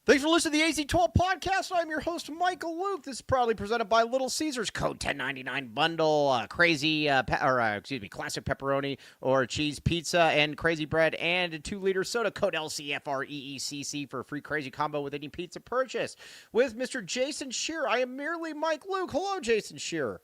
Thanks for listening to the AZ12 podcast. I'm your host, Michael Luke. This is proudly presented by Little Caesars. Code 1099 bundle, classic pepperoni or cheese pizza and crazy bread and a 2-liter soda. Code LCFREECC for a free crazy combo with any pizza purchase. With Mr. Jason Shearer, I am merely Mike Luke. Hello, Jason Shearer.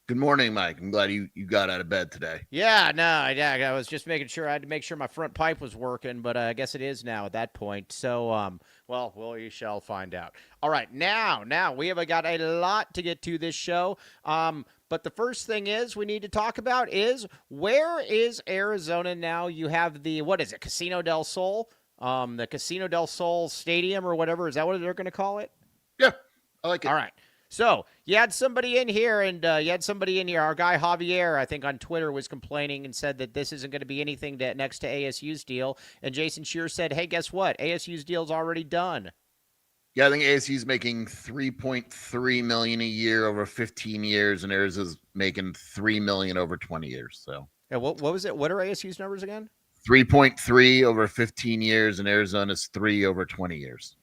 Good morning, Mike. I'm glad you got out of bed today. Yeah, no, I was just making sure. I had to make sure my front pipe was working, but I guess it is now at that point. So, well, you shall find out. All right, now we have got a lot to get to this show. But the first thing we need to talk about is, where is Arizona now? You have the, Casino del Sol? The Casino del Sol Stadium or whatever. Is that what they're going to call it? Yeah, I like it. All right. So you had somebody in here, Our guy Javier, I think on Twitter, was complaining and said that this isn't going to be anything next to ASU's deal. And Jason Shearer said, "Hey, guess what? ASU's deal's already done." Yeah, I think ASU's making $3.3 million a year over 15 years, and Arizona's making $3 million over 20 years. So, yeah, what was it? What are ASU's numbers again? 3.3 over 15 years, and Arizona's 3 over 20 years.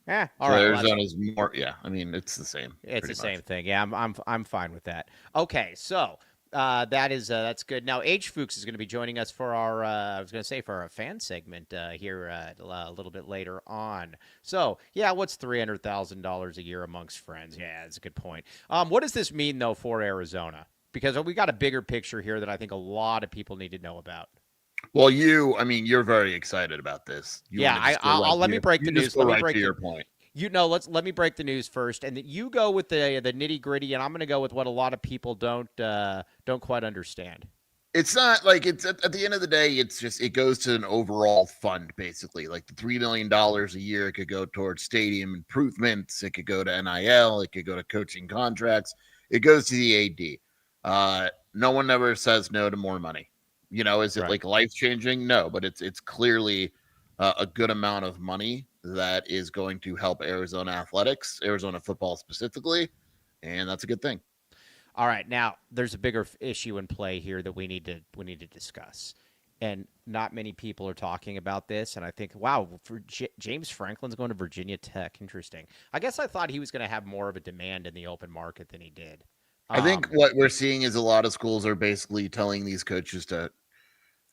Yeah, all right. Arizona's more. Yeah, I mean it's the same. It's the same thing. Yeah, I'm fine with that. Okay, so that's good. Now H Fuchs is going to be joining us for our for our fan segment here a little bit later on. So yeah, what's $300,000 a year amongst friends? Yeah, that's a good point. What does this mean though for Arizona? Because we got a bigger picture here that I think a lot of people need to know about. Well, you're very excited about this. Let me break the news. Let me break your point. Let me break the news first, and that you go with the nitty gritty, and I'm going to go with what a lot of people don't quite understand. It's not like it's at the end of the day. It's just it goes to an overall fund, basically. Like the $3 million a year, it could go towards stadium improvements. It could go to NIL. It could go to coaching contracts. It goes to the AD. No one ever says no to more money. Is it right. like life-changing? No, but it's clearly a good amount of money that is going to help Arizona athletics, Arizona football specifically, and that's a good thing. All right, now there's a bigger issue in play here that we need to discuss, and not many people are talking about this. And I think, wow, James Franklin's going to Virginia Tech. Interesting. I guess I thought he was going to have more of a demand in the open market than he did. I think what we're seeing is a lot of schools are basically telling these coaches to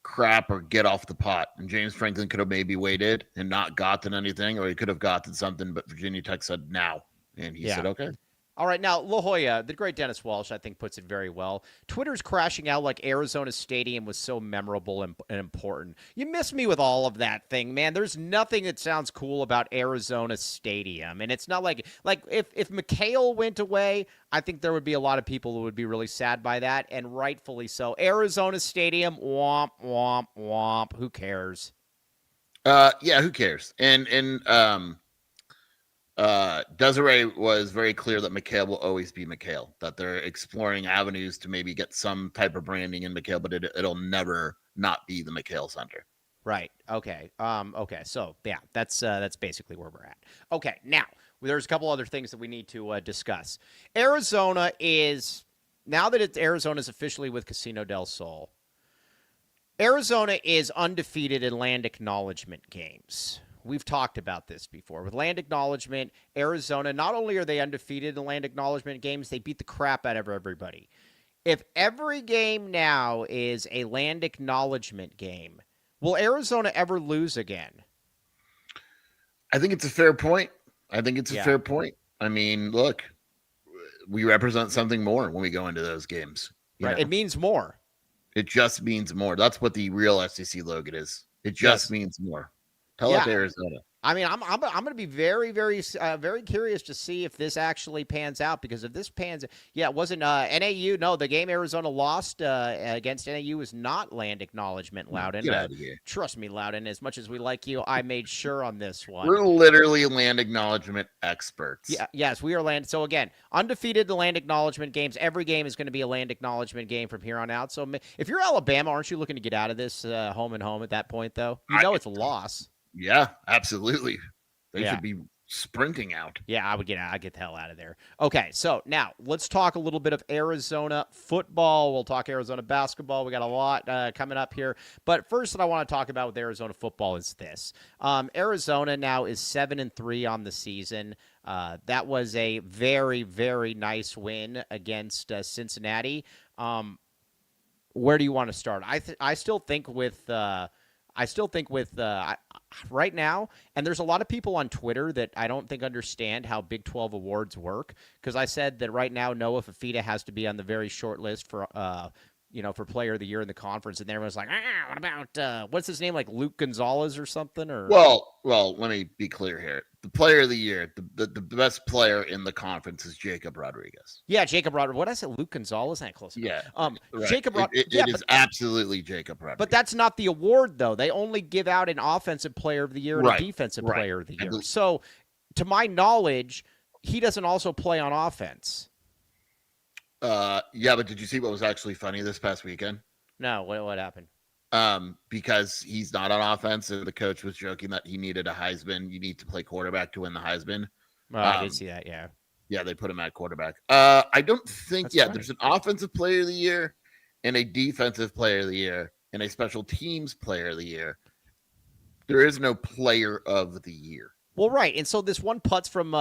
crap or get off the pot. And James Franklin could have maybe waited and not gotten anything, or he could have gotten something, but Virginia Tech said now. And he said, okay. All right, now, La Jolla, the great Dennis Walsh, I think, puts it very well. Twitter's crashing out like Arizona Stadium was so memorable and important. You miss me with all of that thing, man. There's nothing that sounds cool about Arizona Stadium. And it's not like if McHale went away, I think there would be a lot of people who would be really sad by that, and rightfully so. Arizona Stadium, womp, womp, womp. Who cares? Yeah, who cares? And Desiree was very clear that McHale will always be McHale, that they're exploring avenues to maybe get some type of branding in McHale, but it'll never not be the McHale Center. Right. Okay. Okay. So yeah, that's basically where we're at. Okay. Now there's a couple other things that we need to discuss. Arizona is, now that Arizona's officially with Casino del Sol, Arizona is undefeated in land acknowledgement games. We've talked about this before. With land acknowledgement, Arizona, not only are they undefeated in land acknowledgement games, they beat the crap out of everybody. If every game now is a land acknowledgement game, will Arizona ever lose again? I think it's a fair point. I mean, look, we represent something more when we go into those games. Right. It means more. It just means more. That's what the real SEC logo is. It just means more. Tell it to Arizona. I mean, I'm going to be very, very, very curious to see if this actually pans out, because if this pans, it wasn't NAU. No, the game Arizona lost against NAU was not land acknowledgement, Loudon. Get out of here. Trust me, Loudon. As much as we like you, I made sure on this one. We're literally land acknowledgement experts. Yeah, yes, we are land. So again, undefeated the land acknowledgement games. Every game is going to be a land acknowledgement game from here on out. So if you're Alabama, aren't you looking to get out of this home and home at that point, though? It's a loss. Yeah, absolutely. They should be sprinting out. Yeah, I would get the hell out of there. Okay, so now let's talk a little bit of Arizona football. We'll talk Arizona basketball. We got a lot coming up here. But first, what I want to talk about with Arizona football is this: Arizona now is 7-3 on the season. That was a very, very nice win against Cincinnati. Where do you want to start? I still think with right now, and there's a lot of people on Twitter that I don't think understand how Big 12 awards work, because I said that right now Noah Fafita has to be on the very short list for for player of the year in the conference, and everyone's like, what about what's his name, like Luke Gonzalez or something? Or well, let me be clear here. The player of the year, the best player in the conference is Jacob Rodriguez. Yeah, Jacob Rodriguez. What did I say? Luke Gonzalez? That close enough. Yeah. Right. Jacob Rodriguez. It is absolutely Jacob Rodriguez. But that's not the award, though. They only give out an offensive player of the year and a defensive player of the year. So, to my knowledge, he doesn't also play on offense. Yeah, but did you see what was actually funny this past weekend? No, what happened? Because he's not on offense, and the coach was joking that he needed a Heisman. You need to play quarterback to win the Heisman. I did see that, yeah. Yeah, they put him at quarterback. I don't think, That's there's an offensive player of the year and a defensive player of the year and a special teams player of the year. There is no player of the year. Well, right. And so this one putz from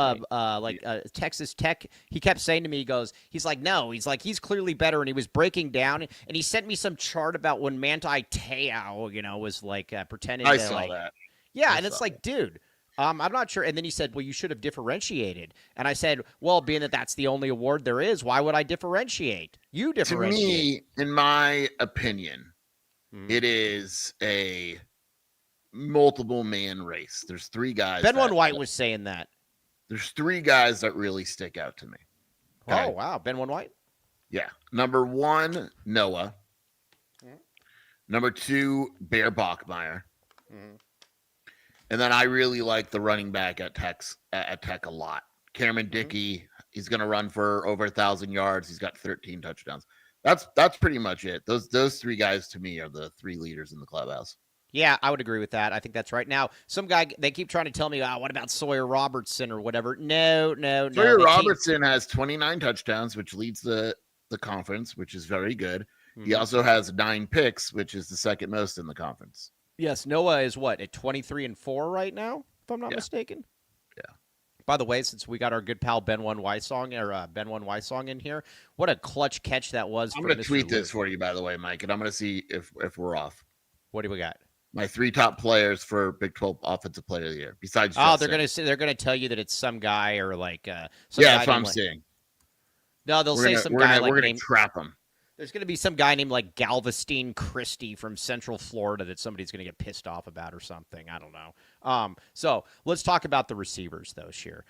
Texas Tech, he kept saying to me, he's like, no, he's clearly better. And he was breaking down, and he sent me some chart about when Manti Te'o, was like pretending I to saw that. Yeah, and it's like, dude, I'm not sure. And then he said, well, you should have differentiated. And I said, well, being that that's the only award there is, why would I differentiate? You differentiate. To me, in my opinion, it is a multiple man race. There's three guys. Ben White was saying that. There's three guys that really stick out to me. Okay? Oh, wow. Ben White? Yeah. Number one, Noah. Mm-hmm. Number two, Bear Bachmeier. Mm-hmm. And then I really like the running back at Tech a lot. Cameron Dickey. He's going to run for over 1,000 yards. He's got 13 touchdowns. That's pretty much it. Those three guys to me are the three leaders in the clubhouse. Yeah, I would agree with that. I think that's right. Now, some guy, they keep trying to tell me, what about Sawyer Robertson or whatever? No. Sawyer Robertson has 29 touchdowns, which leads the conference, which is very good. Mm-hmm. He also has 9 picks, which is the second most in the conference. Yes, Noah is what, at 23-4 right now, if I'm not mistaken? Yeah. By the way, since we got our good pal Ben Wysong in here, what a clutch catch that was. I'm going to tweet this for you, by the way, Mike, and I'm going to see if we're off. What do we got? My 3 top players for Big 12 Offensive Player of the Year. Besides, they're gonna tell you that it's some guy or like that's what I'm saying. No, they'll say some guy like we're gonna trap him. There's gonna be some guy named like Galveston Christie from Central Florida that somebody's gonna get pissed off about or something. I don't know. So let's talk about the receivers though, Sheer.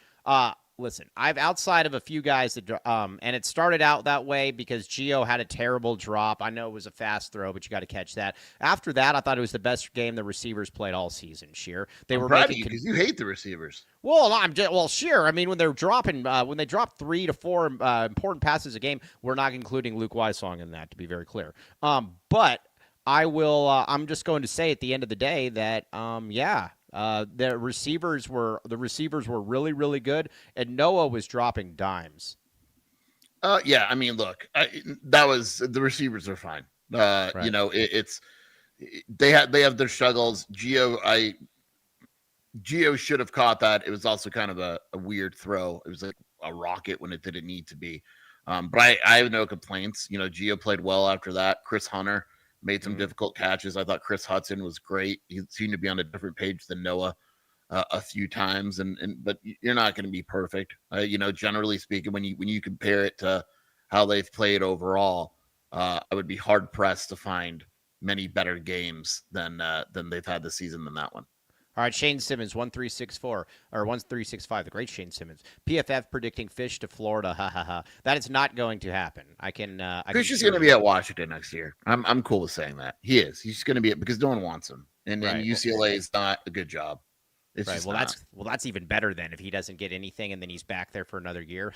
Listen, I've outside of a few guys that, and it started out that way because Gio had a terrible drop. I know it was a fast throw, but you got to catch that. After that, I thought it was the best game the receivers played all season. Sheer, I'm proud of you because you hate the receivers. Well, Sheer. I mean, when they're dropping, when they drop 3 to 4 important passes a game, we're not including Luke Wysong in that, to be very clear. But I will. I'm just going to say at the end of the day that, the receivers were really, really good, and Noah was dropping dimes. Yeah, I mean, look, the receivers are fine. Right. They have their struggles. Gio should have caught that. It was also kind of a weird throw. It was like a rocket when it didn't need to be. But I have no complaints. Gio played well after that. Chris Hunter made some difficult catches. I thought Chris Hudson was great. He seemed to be on a different page than Noah a few times, but you're not going to be perfect. Generally speaking, when you compare it to how they've played overall, I would be hard pressed to find many better games than they've had this season than that one. All right, Shane Simmons, 1364 or 1365, the great Shane Simmons. PFF predicting Fish to Florida. Ha ha ha. That is not going to happen. Fish is going to be at Washington next year. I'm cool with saying that. He is. He's going to be because no one wants him, and UCLA is not a good job. It's right. Well, that's even better then if he doesn't get anything and then he's back there for another year.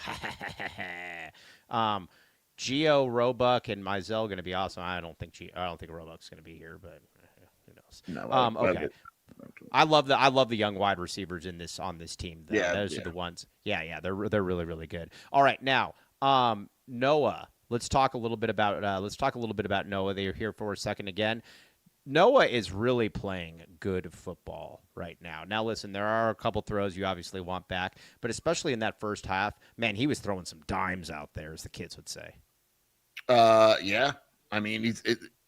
Gio, Roebuck, and Mizell going to be awesome. I don't think Roebuck's going to be here, but who knows? No. Okay. I love the young wide receivers on this team. Though. Yeah, Those are the ones. Yeah, they're really really good. All right, now Noah. Let's talk a little bit about Noah. They're here for a second again. Noah is really playing good football right now. Now, listen, there are a couple throws you obviously want back, but especially in that first half, man, he was throwing some dimes out there, as the kids would say. Yeah. I mean,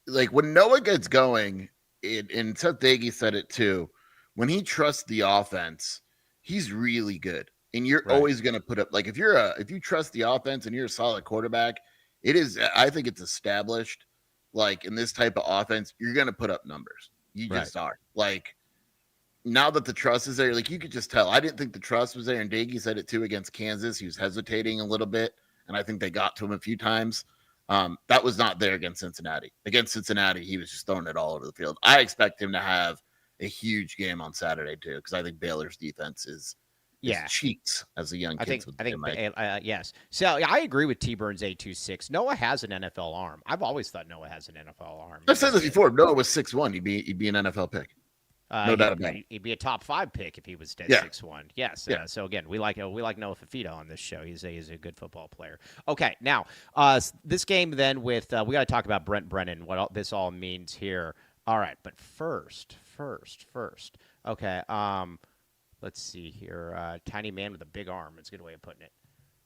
like when Noah gets going, and Seth Dagey said it too. When he trusts the offense, he's really good, and you're always going to put up. Like if you trust the offense and you're a solid quarterback, it is. I think it's established. Like in this type of offense, you're going to put up numbers. You just are. Like now that the trust is there, like you could just tell. I didn't think the trust was there, and Dagey said it too against Kansas. He was hesitating a little bit, and I think they got to him a few times. That was not there against Cincinnati. Against Cincinnati, he was just throwing it all over the field. I expect him to have a huge game on Saturday too, because I think Baylor's defense is cheats, as the young kids would say. Yes. So I agree with T-Burns 826. Noah has an NFL arm. I've always thought Noah has an NFL arm. I've said this before. Noah was 6'1". He'd be an NFL pick. No doubt about it. He'd be a top 5 pick if he was dead 6'1". Yes. So again, we like Noah Fida on this show. He's a good football player. Okay, now this game then with we got to talk about Brent Brennan, what this all means here. All right, but first. Okay, let's see here. Tiny man with a big arm. It's a good way of putting it.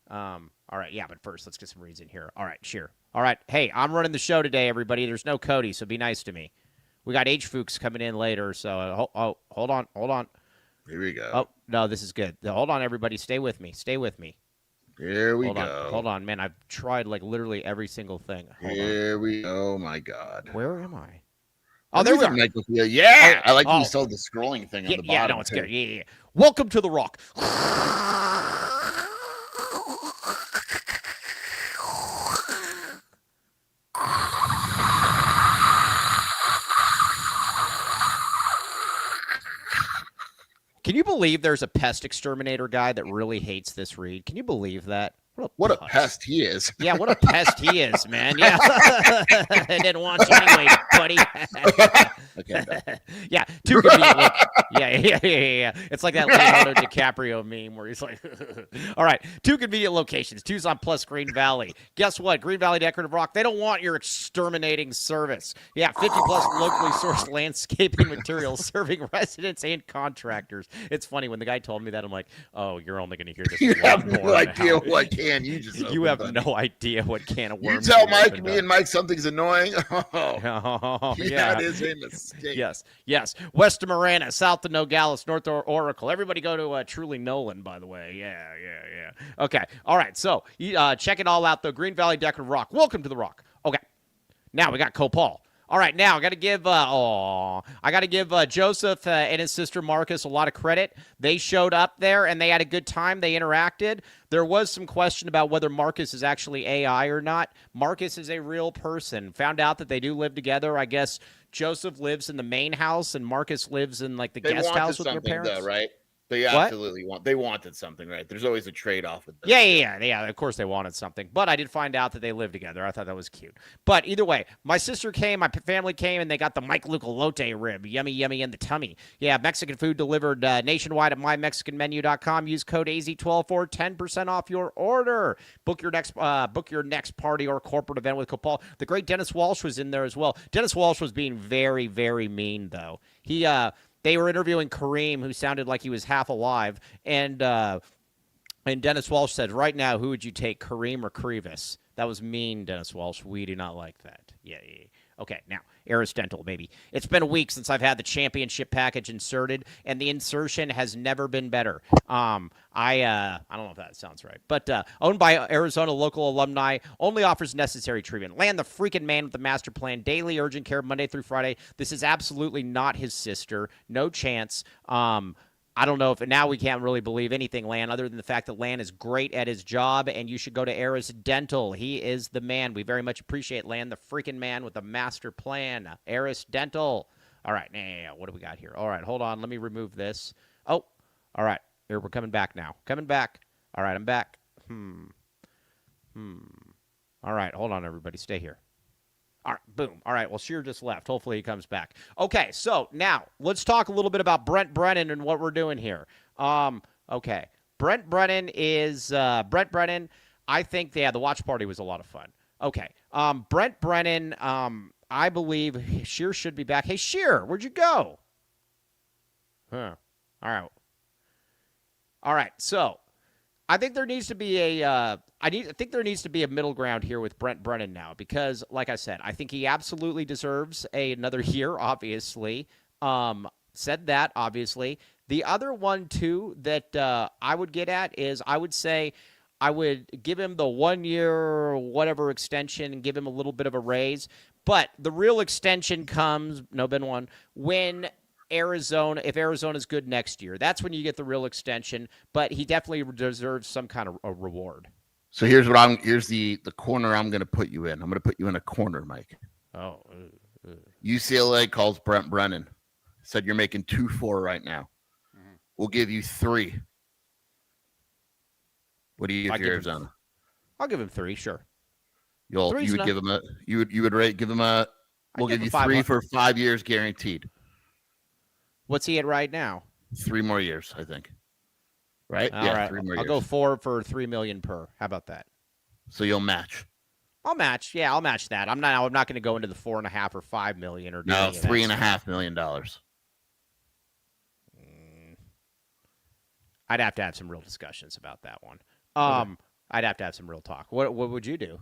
All right, yeah, but first let's get some reads in here. All right, sure. All right, hey, I'm running the show today, everybody. There's no Cody, so be nice to me. We got H. Fuchs coming in later, so hold on. Here we go. Oh, no, this is good. Hold on, everybody. Stay with me. Here we go. Hold on, man. I've tried, like, literally every single thing. Here we go. Oh, my God. Where am I? Oh, there we are. Yeah. I like you saw the scrolling thing on the bottom. Yeah, no, it's good. Yeah. Welcome to The Rock. Can you believe there's a pest exterminator guy that really hates this read? Can you believe that? What a pest he is. Yeah, what a pest he is, man. Yeah. I didn't want you anyway, buddy. Okay. Yeah, too convenient. Yeah. It's like that Leonardo DiCaprio meme where he's like, all right, 2 convenient locations. Tucson plus Green Valley. Guess what? Green Valley Decorative Rock, they don't want your exterminating service. Yeah, 50 plus locally sourced landscaping materials serving residents and contractors. It's funny, when the guy told me that, I'm like, oh, you're only going to hear this. You have no idea what can you just You have no idea what can of worms. You tell me and Mike something's annoying. Yeah, it is a mistake. Yes. West of Marana, south of Nogales, north of Oracle. Everybody go to Truly Nolan, by the way. Yeah. Okay. All right. So check it all out, though. Green Valley Decorative Rock. Welcome to the Rock. Okay. Now we got Copal. All right, now I got to give Joseph and his sister Marcus a lot of credit. They showed up there and they had a good time. They interacted. There was some question about whether Marcus is actually AI or not. Marcus is a real person. Found out that they do live together. I guess Joseph lives in the main house and Marcus lives in like the guest house with their parents. Though, right? They absolutely wanted something, right? There's always a trade-off with this. Yeah. Of course they wanted something. But I did find out that they live together. I thought that was cute. But either way, my sister came, my family came, and they got the Mike Lucalote rib. Yummy in the tummy. Yeah, Mexican food delivered nationwide at mymexicanmenu.com. Use code AZ12 for 10% off your order. Book your next party or corporate event with Copal. The great Dennis Walsh was in there as well. Dennis Walsh was being very, very mean, though. They were interviewing Kareem, who sounded like he was half alive, and Dennis Walsh said, right now, who would you take, Kareem or Creavis? That was mean, Dennis Walsh. We do not like that. Yeah. Okay, now, Eris Dental, baby. It's been a week since I've had the championship package inserted, and the insertion has never been better. I don't know if that sounds right, but owned by Arizona local alumni, only offers necessary treatment. Land the freaking man with the master plan, daily urgent care Monday through Friday. This is absolutely not his sister. No chance. I don't know if now we can't really believe anything, Lan, other than the fact that Lan is great at his job, and you should go to Eris Dental. He is the man. We very much appreciate Lan, the freaking man with the master plan. Eris Dental. All right, now, what do we got here? All right, hold on. Let me remove this. Oh, all right. Here, we're coming back now. Coming back. All right, I'm back. All right, hold on, everybody. Stay here. All right, boom. All right, well, Shear just left. Hopefully he comes back. Okay, so now let's talk a little bit about Brent Brennan and what we're doing here. Okay, Brent Brennan is Brent Brennan. I think the watch party was a lot of fun. Okay, Brent Brennan. I believe Shear should be back. Hey, Shear, where'd you go? Huh. All right. So I think there needs to be I think there needs to be a middle ground here with Brent Brennan now because, like I said, I think he absolutely deserves another year. Obviously, said that. Obviously, the other one too that I would get at is I would say I would give him the 1 year whatever extension and give him a little bit of a raise. But the real extension comes when if Arizona's good next year. That's when you get the real extension, but he definitely deserves some kind of a reward. So here's the corner I'm going to put you in. I'm going to put you in a corner, Mike. Oh. UCLA calls Brent Brennan. Said you're making 2-4 right now. Mm-hmm. We'll give you 3. What do you give Arizona? I'll give him 3, sure. You would give him a we'll give you 3 for 5 years guaranteed. What's he at right now? 3 more years, I think. Right? All right. 3 more years. I'll go 4 for $3 million per. How about that? So you'll match. I'll match. Yeah, I'll match that. I'm not going to go into the 4.5 or $5 million or no $3.5 million. I'd have to have some real discussions about that one. I'd have to have some real talk. What would you do?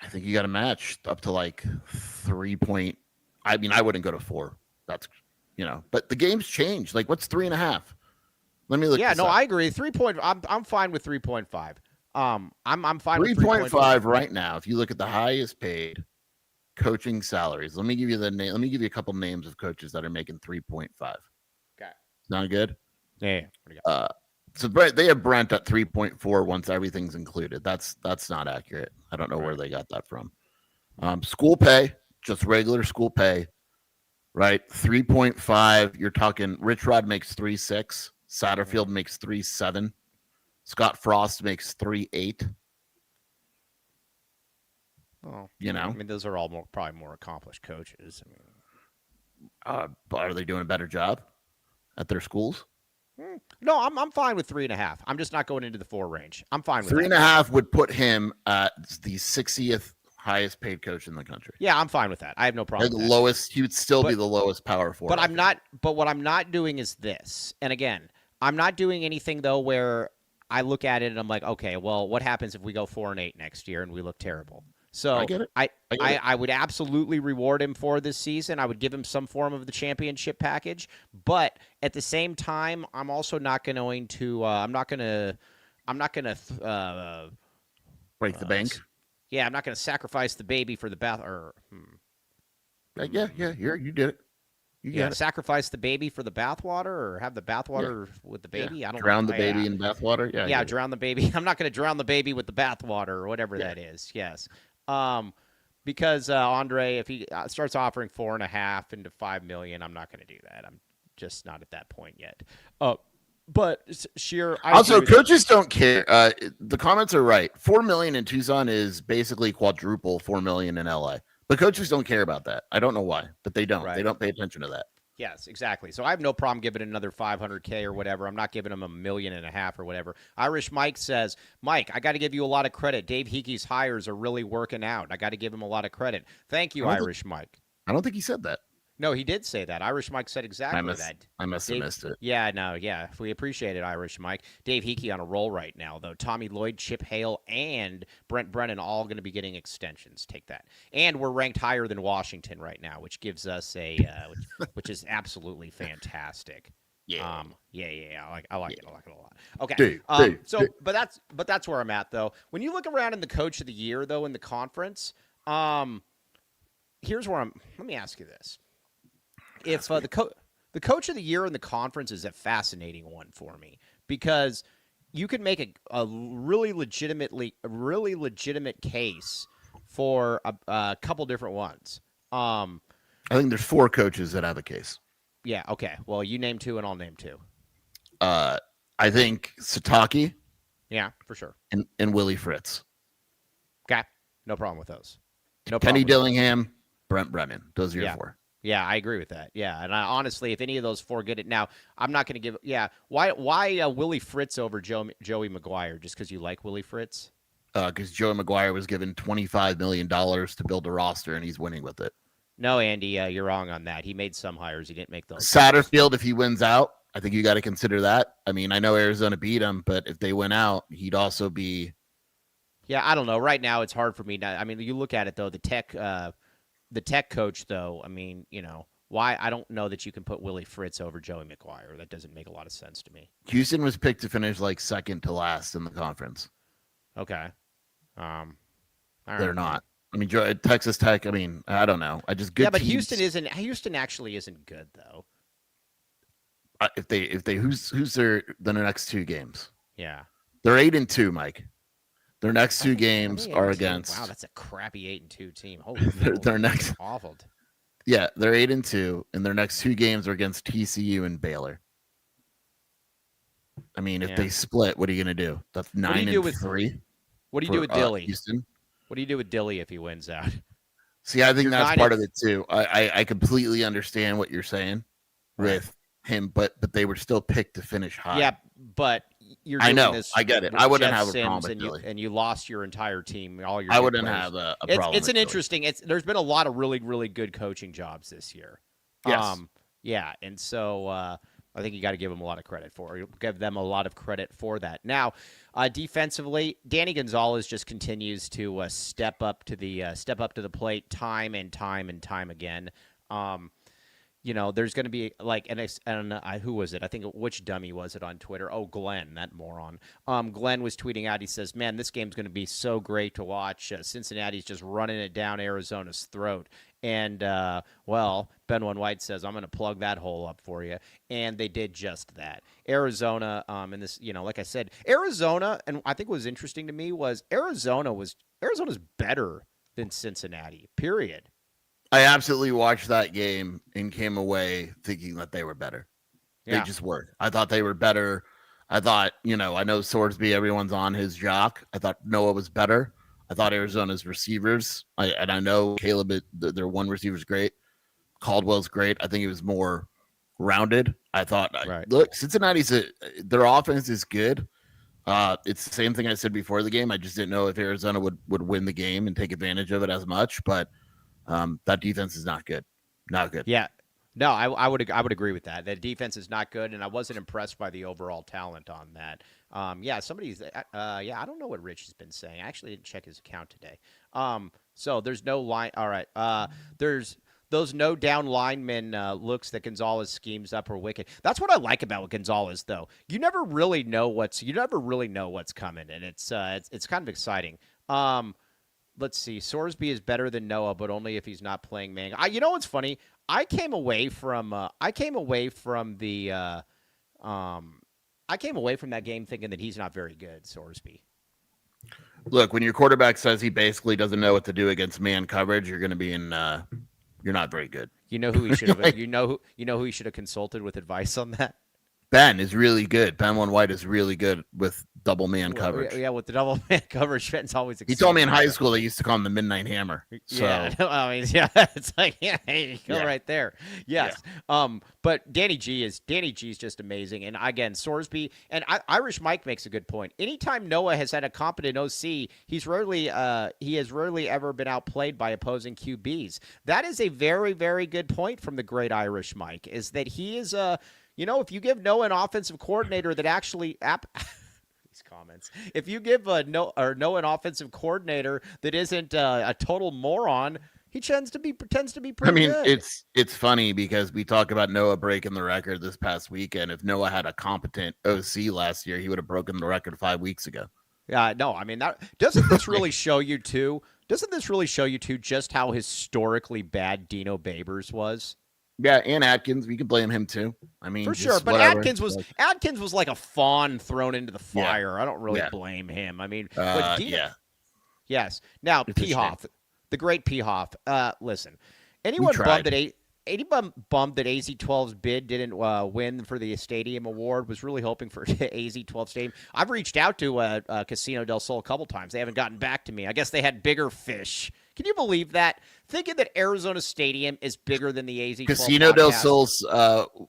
I think you got to match up to like 3 point. I mean, I wouldn't go to 4. That's, but the game's changed. Like, what's 3.5? Let me look. Yeah, no, I agree. 3 point. I'm fine with 3.5. I'm fine with 3.5 right now. If you look at the highest paid coaching salaries, let me give you the name. Let me give you a couple names of coaches that are making 3.5. Okay, sound good? Yeah. So they have Brent at 3.4 once everything's included. That's not accurate. I don't know where they got that from. School pay, just regular school pay, right? 3.5. You're talking Rich Rod makes 3.6. Satterfield makes 3.7. Scott Frost makes 3.8. Oh, I mean, those are all probably more accomplished coaches. But are they doing a better job at their schools? No, I'm fine with 3.5. I'm just not going into the 4 range. I'm fine with 3.5 would put him at the 60th highest paid coach in the country. Yeah, I'm fine with that. I have no problem. The lowest, he would still be the lowest power forward. But what I'm not doing is this. And again, I'm not doing anything though where I look at it and I'm like, okay, well, what happens if we go 4-8 next year and we look terrible? So I get it. I would absolutely reward him for this season. I would give him some form of the championship package, but at the same time, I'm also not going to. I'm not going to break the bank. Yeah, I'm not going to sacrifice the baby for the bath. Yeah, you did it. You got it. Sacrifice the baby for the bathwater, or have the bathwater with the baby. Yeah. I don't drown the baby in bathwater. Yeah, drown the baby. I'm not going to drown the baby with the bathwater or whatever that is. Yes. Because Andre, if he starts offering 4.5 into $5 million, I'm not going to do that. I'm just not at that point yet. But Sheer, also coaches don't care. The comments are right. $4 million in Tucson is basically quadruple $4 million in LA. But coaches don't care about that. I don't know why, but they don't. Right. They don't pay attention to that. Yes, exactly. So I have no problem giving another $500K or whatever. I'm not giving him $1.5 million or whatever. Irish Mike says, Mike, I got to give you a lot of credit. Dave Hickey's hires are really working out. I got to give him a lot of credit. Thank you, Irish Mike. I don't think he said that. No, he did say that. Irish Mike said exactly that. I must have missed it. Yeah, no, yeah. We appreciate it, Irish Mike. Dave Hickey on a roll right now, though. Tommy Lloyd, Chip Hale, and Brent Brennan all going to be getting extensions. Take that. And we're ranked higher than Washington right now, which gives us which is absolutely fantastic. Yeah. I like it a lot. Okay. But that's where I'm at though. When you look around in the coach of the year though in the conference, here's where let me ask you this. If the coach of the year in the conference is a fascinating one for me because you could make a really legitimate case for a couple different ones. I think there's 4 coaches that have a case. Yeah. Okay. Well, you name 2 and I'll name 2. I think Sataki. Yeah, for sure. And Willie Fritz. Okay. No problem with those. No Kenny problem. Dillingham, Brent Brennan. Those are your Yeah. four. Yeah, I agree with that. Yeah, and honestly, if any of those four get it now, I'm not going to give. Yeah, why Willie Fritz over Joey Maguire? Just because you like Willie Fritz? Because Joe Maguire was given $25 million to build a roster, and he's winning with it. No, Andy, you're wrong on that. He made some hires. He didn't make those. Satterfield, if he wins out, I think you got to consider that. I mean, I know Arizona beat him, but if they win out, he'd also be. Yeah, I don't know. Right now, it's hard for me. I mean, you look at it though. The tech coach, though. I mean, why? I don't know that you can put Willie Fritz over Joey McGuire. That doesn't make a lot of sense to me. Houston was picked to finish like second to last in the conference. Okay. They're not. I mean, Texas Tech. I mean, I don't know. I just good. Yeah, but teams. Houston actually isn't good though. If they who's the next two games? Yeah, they're 8-2, Mike. Their next two games are against. Wow, that's a crappy 8-2 team. Holy their next awful. Yeah, they're 8-2, and their next two games are against TCU and Baylor. I mean, if they split, what are you going to do? That's 9-3. What do you do with Dilly? Houston. What do you do with Dilly if he wins out? See, I think that's part of it too. I completely understand what you're saying with him, but they were still picked to finish high. Yeah, but you're doing this. I get it. I wouldn't have a problem with Dilly. And you lost your entire team. All your. I wouldn't have a problem. It's an interesting. There's been a lot of really really good coaching jobs this year. Yes. Yeah, and so I think you got to give them a lot of credit give them a lot of credit for that. Now, defensively, Danny Gonzalez just continues to step up to the plate time and time again. There's going to be like, who was it? I think which dummy was it on Twitter? Oh, Glenn, that moron. Glenn was tweeting out. He says, "Man, this game's going to be so great to watch. Cincinnati's just running it down Arizona's throat." And Ben White says, "I'm going to plug that hole up for you," and they did just that. Arizona, and this, like I said, Arizona, and I think what was interesting to me was Arizona's better than Cincinnati. Period. I absolutely watched that game and came away thinking that they were better. Yeah. They just were. I thought they were better. I thought, I know Sorsby, everyone's on his jock. I thought Noah was better. I thought Arizona's receivers, I know Caleb, their one receiver's great. Caldwell's great. I think it was more rounded. I thought, look, their offense is good. It's the same thing I said before the game. I just didn't know if Arizona would win the game and take advantage of it as much, but that defense is not good. Not good. Yeah. No, I would agree with that. The defense is not good, and I wasn't impressed by the overall talent on that. I don't know what Rich has been saying. I actually didn't check his account today. So there's no line. All right. There's those no down lineman looks that Gonzalez schemes up are wicked. That's what I like about Gonzalez, though. You never really know what's coming, and it's kind of exciting. Let's see. Sorsby is better than Noah, but only if he's not playing man. You know what's funny? I came away from that game thinking that he's not very good, Sorsby. Look, when your quarterback says he basically doesn't know what to do against man coverage, you're going to be you're not very good. You know who he should have you know who he should have consulted with advice on that? Ben is really good. Ben White is really good with double man coverage. Yeah, with the double man coverage, Ben's always excited. He told me in high school they used to call him the Midnight Hammer. So. Yeah, it's like, there you go right there. Yes. Yeah. But Danny G is just amazing. And again, Sorsby and Irish Mike makes a good point. Anytime Noah has had a competent OC, he has rarely ever been outplayed by opposing QBs. That is a very, very good point from the great Irish Mike, is that he is if you give Noah an offensive coordinator that actually these comments, if you give Noah an offensive coordinator that isn't a total moron, he tends to be pretty good. It's funny because we talk about Noah breaking the record this past weekend. If Noah had a competent OC last year, he would have broken the record 5 weeks ago. Yeah, no, I mean, doesn't this really show you too just how historically bad Dino Babers was? Yeah, and Atkins, we could blame him too. I mean, for sure, but whatever. Atkins was like a fawn thrown into the fire. Yeah. I don't really blame him. I mean, but yes. Now, P-Hoff, the great P-Hoff. Listen, anyone bummed that AZ12's bid didn't win for the Stadium Award was really hoping for AZ12 Stadium. I've reached out to Casino del Sol a couple times. They haven't gotten back to me. I guess they had bigger fish Can you believe that? Thinking that Arizona Stadium is bigger than the AZ-12 Casino del podcast. Sol's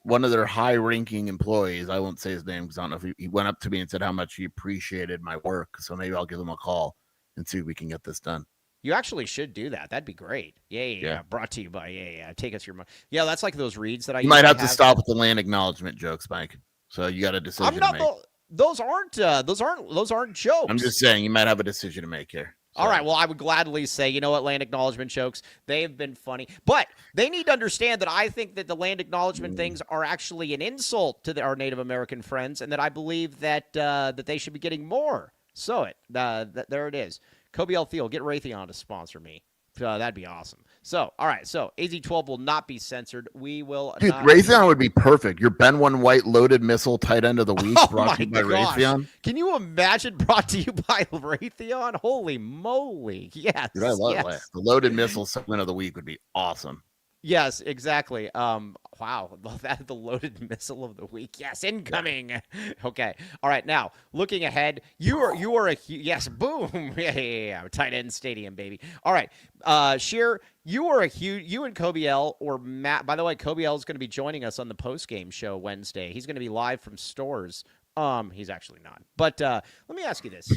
one of their high-ranking employees. I won't say his name because I don't know if he went up to me and said how much he appreciated my work. So maybe I'll give him a call and see if we can get this done. You actually should do that. That'd be great. Yeah. Brought to you by Take us your money. Yeah, that's like those reads that I. You might have to stop with the land acknowledgement jokes, Mike. So you got a decision to make. Those aren't jokes. I'm just saying you might have a decision to make here. So. All right, well, I would gladly say, you know what, land acknowledgement jokes, they have been funny. But they need to understand that I think that the land acknowledgement things are actually an insult to our Native American friends, and that I believe that that they should be getting more. So there it is. Kobe L. Thiel, get Raytheon to sponsor me. That'd be awesome. So, all right, so AZ-12 will not be censored. We will. Dude, Raytheon would be perfect. Your Ben One White loaded missile tight end of the week brought to you by Raytheon. Can you imagine brought to you by Raytheon? Holy moly. Yes. Dude, I love that. The loaded missile segment of the week would be awesome. Yes, exactly. Wow, the loaded missile of the week. Yes, incoming. Yeah. Okay. All right. Now, looking ahead, you are a yes. Boom. Yeah. Tight end stadium, baby. All right. Sheer, you are a huge. You and Kobe L or Matt. By the way, Kobe L is going to be joining us on the post game show Wednesday. He's going to be live from Stores. He's actually not. But let me ask you this.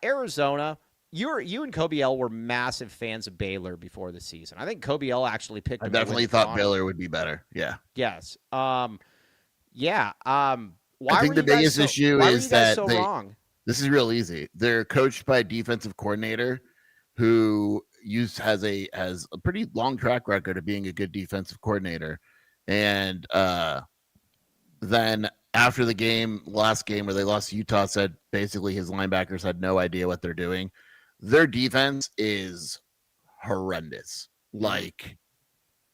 Arizona. You and Kobe L were massive fans of Baylor before the season. I think Kobe L actually picked. I definitely thought Baylor would be better. Yeah. Yes. Yeah. I think the biggest issue is that wrong? This is real easy. They're coached by a defensive coordinator who has a pretty long track record of being a good defensive coordinator, and then after the last game where they lost to Utah, said basically his linebackers had no idea what they're doing. Their defense is horrendous, like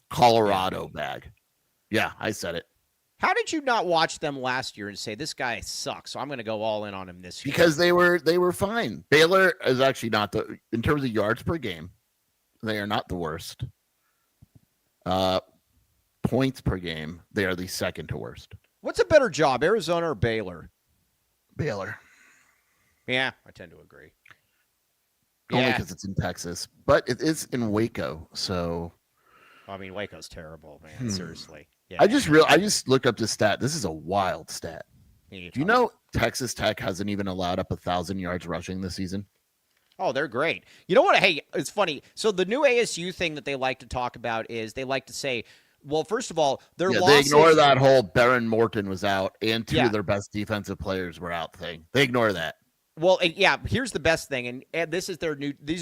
Colorado bag. Yeah, I said it. How did you not watch them last year and say this guy sucks, so I'm going to go all in on him this year? Because they were fine. Baylor is actually not in terms of yards per game, they are not the worst. Points per game, they are the second to worst. What's a better job, Arizona or Baylor? Baylor. Yeah, I tend to agree. Only because it's in Texas, but it is in Waco. So, I mean, Waco's terrible, man. Seriously. Yeah. I just looked up this stat. This is a wild stat. Do you know Texas Tech hasn't even allowed up 1,000 yards rushing this season? Oh, they're great. You know what? Hey, it's funny. So the new ASU thing that they like to talk about is they like to say, well, first of all, their losses. They ignore that whole Baron Morton was out and two of their best defensive players were out thing. They ignore that. Well, yeah, here's the best thing, and these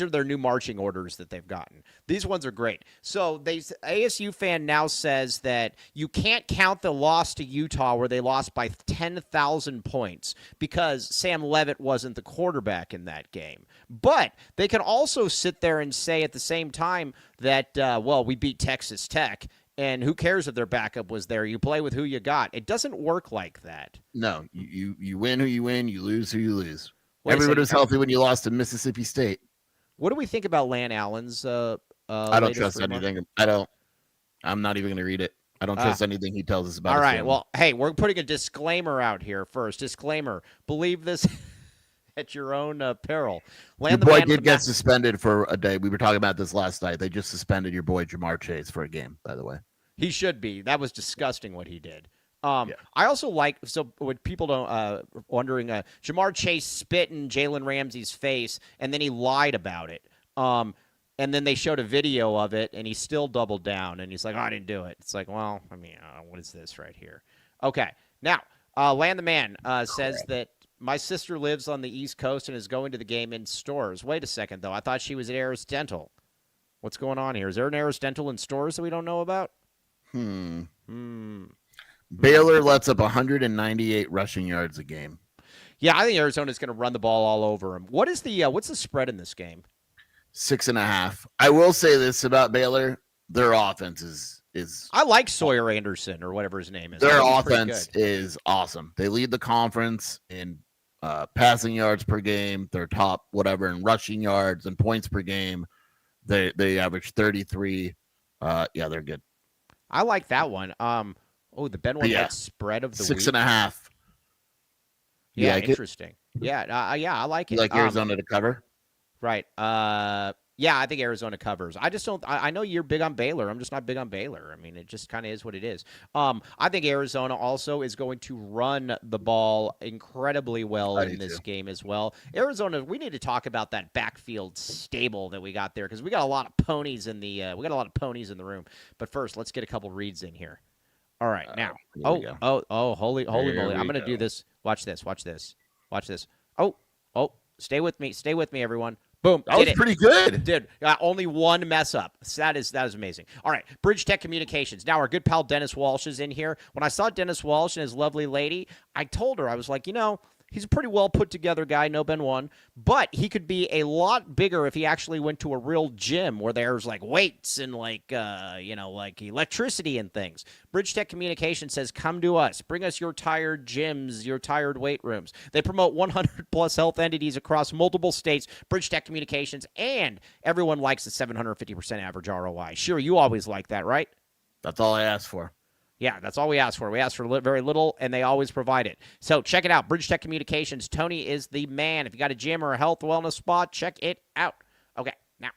are their new marching orders that they've gotten. These ones are great. So ASU fan now says that you can't count the loss to Utah where they lost by 10,000 points because Sam Leavitt wasn't the quarterback in that game. But they can also sit there and say at the same time that, we beat Texas Tech. And who cares if their backup was there? You play with who you got. It doesn't work like that. No, you win who you win, you lose who you lose. Everybody was healthy when you lost to Mississippi State. What do we think about Lan Allen's I don't trust anything. I'm not even going to read it. I don't trust anything he tells us about. All right. Well, hey, we're putting a disclaimer out here first. Disclaimer. Believe this at your own peril. Your boy did get suspended for a day. We were talking about this last night. They just suspended your boy Jamar Chase for a game, by the way. He should be. That was disgusting what he did. I also when people don't wondering, Jamar Chase spit in Jalen Ramsey's face, and then he lied about it. And then they showed a video of it, and he still doubled down, and he's like, I didn't do it. It's like, well, I mean, what is this right here? Okay. Now, Land the Man says that my sister lives on the East Coast and is going to the game in Stores. Wait a second, though. I thought she was at Aris Dental. What's going on here? Is there an Aris Dental in Stores that we don't know about? Baylor lets up 198 rushing yards a game. Yeah, I think Arizona's going to run the ball all over them. What's the spread in this game? 6.5. I will say this about Baylor: their offense is. I like Sawyer Anderson or whatever his name is. Their offense is awesome. They lead the conference in passing yards per game. They're top whatever in rushing yards and points per game. They average 33. They're good. I like that one. The Ben White spread of the 6.5. Yeah, interesting. I like it. You like Arizona to cover? Right. Yeah, I think Arizona covers. I just don't. I know you're big on Baylor. I'm just not big on Baylor. I mean, it just kind of is what it is. I think Arizona also is going to run the ball incredibly well I do in this too. game as well. Arizona, we need to talk about that backfield stable that we got there because we got a lot of ponies in the room. But first, let's get a couple reads in here. All right, now. Here we go. Holy Here moly! I'm we gonna do go. this. Watch this. Oh, stay with me, everyone. Boom, That did was it. pretty good. Dude, only one mess up. So that is amazing. All right, Bridge Tech Communications. Now our good pal Dennis Walsh is in here. When I saw Dennis Walsh and his lovely lady, I told her, I was like, he's a pretty well put together guy, no Ben 1, but he could be a lot bigger if he actually went to a real gym where there's like weights and like electricity and things. Bridge Tech Communications says, come to us. Bring us your tired gyms, your tired weight rooms. They promote 100 plus health entities across multiple states. Bridge Tech Communications, and everyone likes the 750% average ROI. Sure, you always like that, right? That's all I asked for. Yeah, that's all we ask for. We ask for very little, and they always provide it. So check it out. Bridge Tech Communications. Tony is the man. If you got a gym or a health wellness spot, check it out. Okay, now,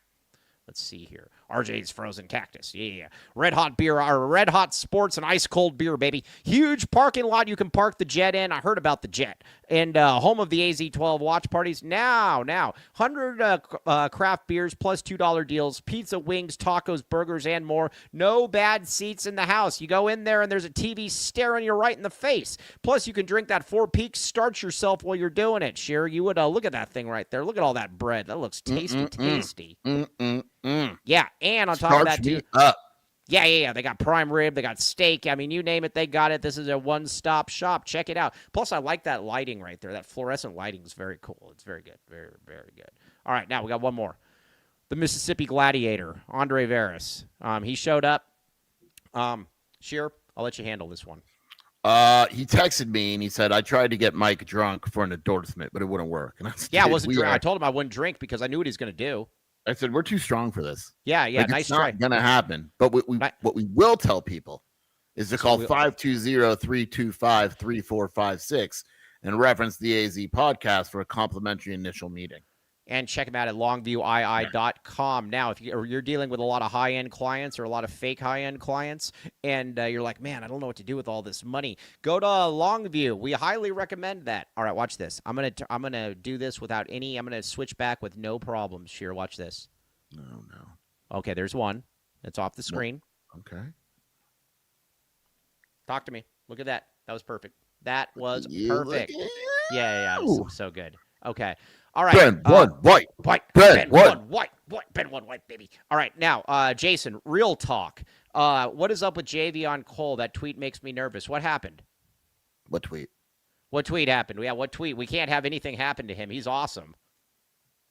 let's see here. RJ's Frozen Cactus. Yeah. Red Hot Beer, our Red Hot Sports and Ice Cold Beer, baby. Huge parking lot you can park the Jet in. I heard about the Jet. And home of the AZ-12 watch parties. Now, 100 craft beers plus $2 deals, pizza, wings, tacos, burgers, and more. No bad seats in the house. You go in there and there's a TV staring you right in the face. Plus, you can drink that Four Peaks, starch yourself while you're doing it. Sure, you would look at that thing right there. Look at all that bread. That looks tasty. Yeah, and on top of that, too. Up. Yeah. They got prime rib. They got steak. I mean, you name it, they got it. This is a one-stop shop. Check it out. Plus, I like that lighting right there. That fluorescent lighting is very cool. It's very good. Very, very good. All right, now we got one more. The Mississippi Gladiator, Andre Veras. He showed up. Sheer, I'll let you handle this one. He texted me and he said, I tried to get Mike drunk for an endorsement, but it wouldn't work. And I wasn't drunk. I told him I wouldn't drink because I knew what he's going to do. I said, we're too strong for this. Yeah, like, nice it's try. not going to happen. But what we will tell people is to call 520-325-3456 and reference the AZ podcast for a complimentary initial meeting. And check them out at longviewii.com. Now, if you're dealing with a lot of high-end clients or a lot of fake high-end clients, and you're like, man, I don't know what to do with all this money, go to Longview. We highly recommend that. All right, watch this. I'm gonna do this without any. I'm gonna switch back with no problems. Sheer, watch this. No. Okay, there's one. It's off the screen. Okay. Talk to me. Look at that. That was perfect. That was perfect. Yeah. It was so good. Okay. All right. Ben one white. Ben one white, baby. All right. Now, Jason, real talk. What is up with Javion Cole? That tweet makes me nervous. What happened? What tweet? What tweet happened? Yeah, what tweet? We can't have anything happen to him. He's awesome.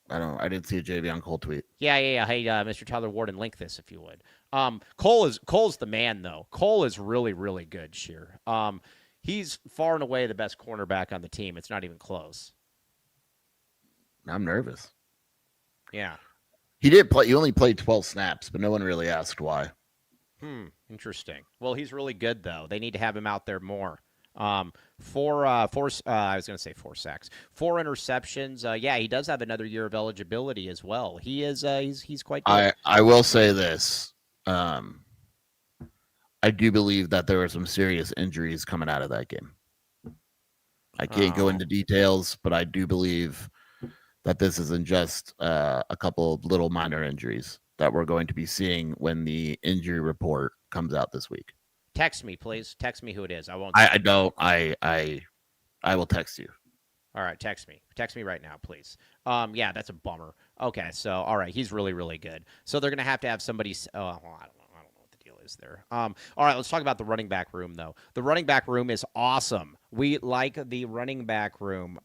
I didn't see a Javion Cole tweet. Yeah. Hey, Mr. Tyler Warden, link this if you would. Cole's the man, though. Cole is really, really good, Sheer. He's far and away the best cornerback on the team. It's not even close. I'm nervous. Yeah. He did play. He only played 12 snaps, but no one really asked why. Interesting. Well, he's really good, though. They need to have him out there more. I was going to say 4 sacks, 4 interceptions. Yeah, he does have another year of eligibility as well. He is. He's quite good. I will say this. I do believe that there were some serious injuries coming out of that game. I can't go into details, but I do believe that this isn't just a couple of little minor injuries that we're going to be seeing when the injury report comes out this week. Text me, please. Text me who it is. I won't. I don't. I will text you. All right, text me. Text me right now, please. Yeah, that's a bummer. Okay, so all right, he's really, really good. So they're gonna have to have somebody. Oh, well, I don't know what the deal is there. All right, let's talk about the running back room, though. The running back room is awesome. We like the running back room.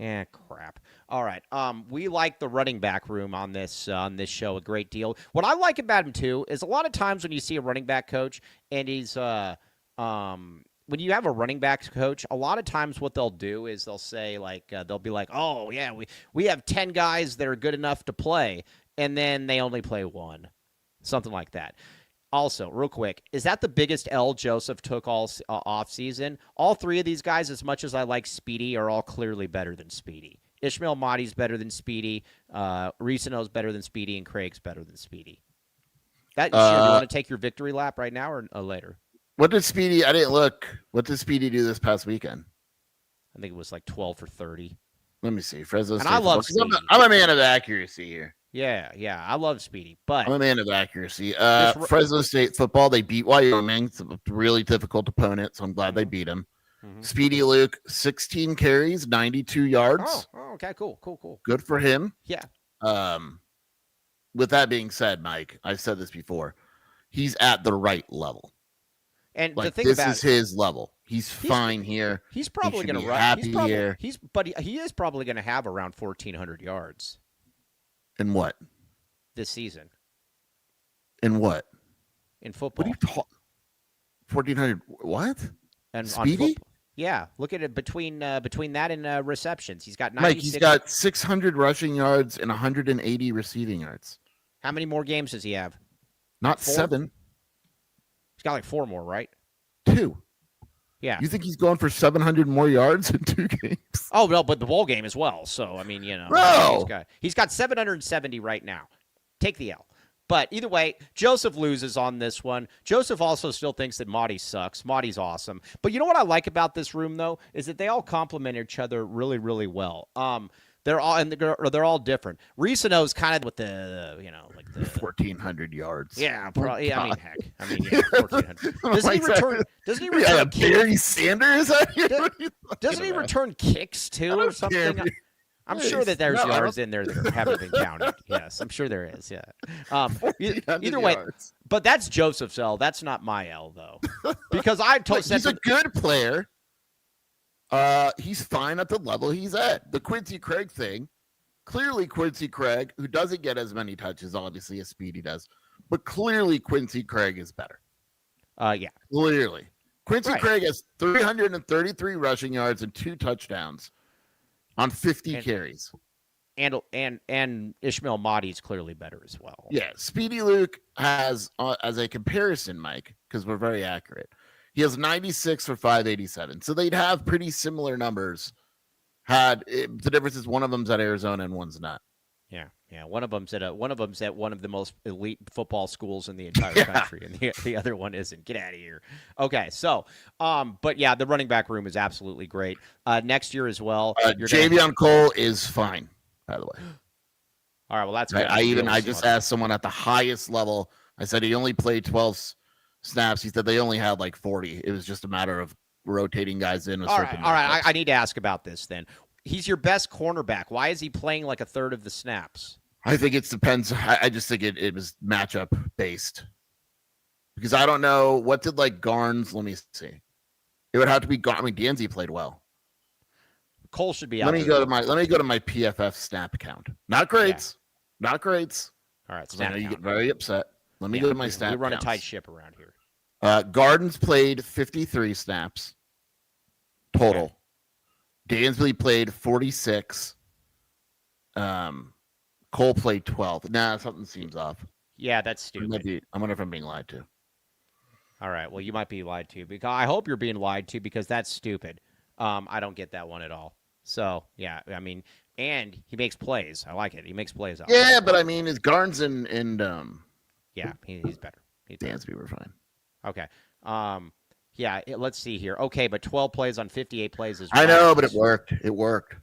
Crap. All right. We like the running back room on this show a great deal. What I like about him too is a lot of times when you see a running back coach and he's when you have a running back coach, a lot of times what they'll do is they'll say they'll be like, oh yeah, we have 10 guys that are good enough to play, and then they only play one, something like that. Also, real quick, is that the biggest L Joseph took all off season? All 3 of these guys, as much as I like Speedy, are all clearly better than Speedy. Ishmael Mahdi's better than Speedy. Risano's better than Speedy, and Craig's better than Speedy. Do you want to take your victory lap right now or later? What did Speedy? I didn't look. What did Speedy do this past weekend? I think it was like 12 for 30. Let me see. Fresno State. And I love Speedy. I'm a man of accuracy here. Yeah, I love Speedy, but I'm a man of accuracy. Fresno State football, they beat Wyoming. It's a really difficult opponent, so I'm glad they beat them. Mm-hmm. Speedy Luke, 16 carries, 92 yards. Oh, okay, cool. Good for him. Yeah. With that being said, Mike, I've said this before. He's at the right level. And like, the thing this about is his level. He's fine here. He's probably going to run happy here. He is probably going to have around 1,400 yards. In what? This season. In what? In football. What are you talking? 1,400. What? And Speedy? Yeah, look at it between that and receptions. He's got 96. Mike, he's got 600 rushing yards and 180 receiving yards. How many more games does he have? Not 4? 7. He's got like 4 more, right? 2. Yeah. You think he's going for 700 more yards in 2 games? Oh, no, but the bowl game as well. So, I mean, he's got 770 right now. Take the L. But either way, Joseph loses on this one. Joseph also still thinks that Mahdi sucks. Mahdi's awesome. But you know what I like about this room, though, is that they all complement each other really, really well. They're all different. Risano's kind of with the 1,400 yards. Yeah, probably. I mean, heck. 1,400. Doesn't he return? Doesn't he return? Barry Sanders out here? Doesn't he return kicks too, or something? I'm sure that there's yards in there that haven't been counted. Yes, I'm sure there is. Yeah. Either way, but that's Joseph's L. That's not my L though, because he's a good player. He's fine at the level he's at. The Quincy Craig thing, clearly Quincy Craig, who doesn't get as many touches, obviously, as Speedy does, but clearly Quincy Craig is better. Yeah. Clearly. Quincy Craig has 333 rushing yards and 2 touchdowns on 50 carries. And Ishmael Mahdi is clearly better as well. Yeah. Speedy Luke has, as a comparison, Mike, because we're very accurate, he has 96 for 587. So they'd have pretty similar numbers. The difference is one of them's at Arizona and one's not. Yeah. One of them's at one of the most elite football schools in the entire country, and the other one isn't. Get out of here. Okay, so, but yeah, the running back room is absolutely great. Next year as well. Javion Cole is fine, by the way. All right, well that's good. I just asked someone at the highest level. I said he only played 12 snaps. He said they only had like 40. It was just a matter of rotating guys in. All right. I need to ask about this then. He's your best cornerback. Why is he playing like a third of the snaps? I think it depends. I just think it was matchup based. Because I don't know. What did Garnes? Let me see. It would have to be Garnes. I mean, Danzy played well. Cole should be out. Let me go to my PFF snap count. Not grades. Yeah. Not grades. All right. I know you get very upset. Let me go to my snap. We run counts. A tight ship around here. Gardens played 53 snaps total. Okay. Dansby played 46. Cole played 12. Nah, something seems off. Yeah, that's stupid. I wonder if I'm being lied to. All right. Well, you might be lied to. Because I hope you're being lied to because that's stupid. I don't get that one at all. So, yeah, I mean, and he makes plays. I like it. He makes plays out. Yeah, but I mean, is Garnes and yeah, he's better. Dansby were fine. Okay. Yeah, let's see here. Okay, but 12 plays on 58 plays is right. I know, but it worked. It worked.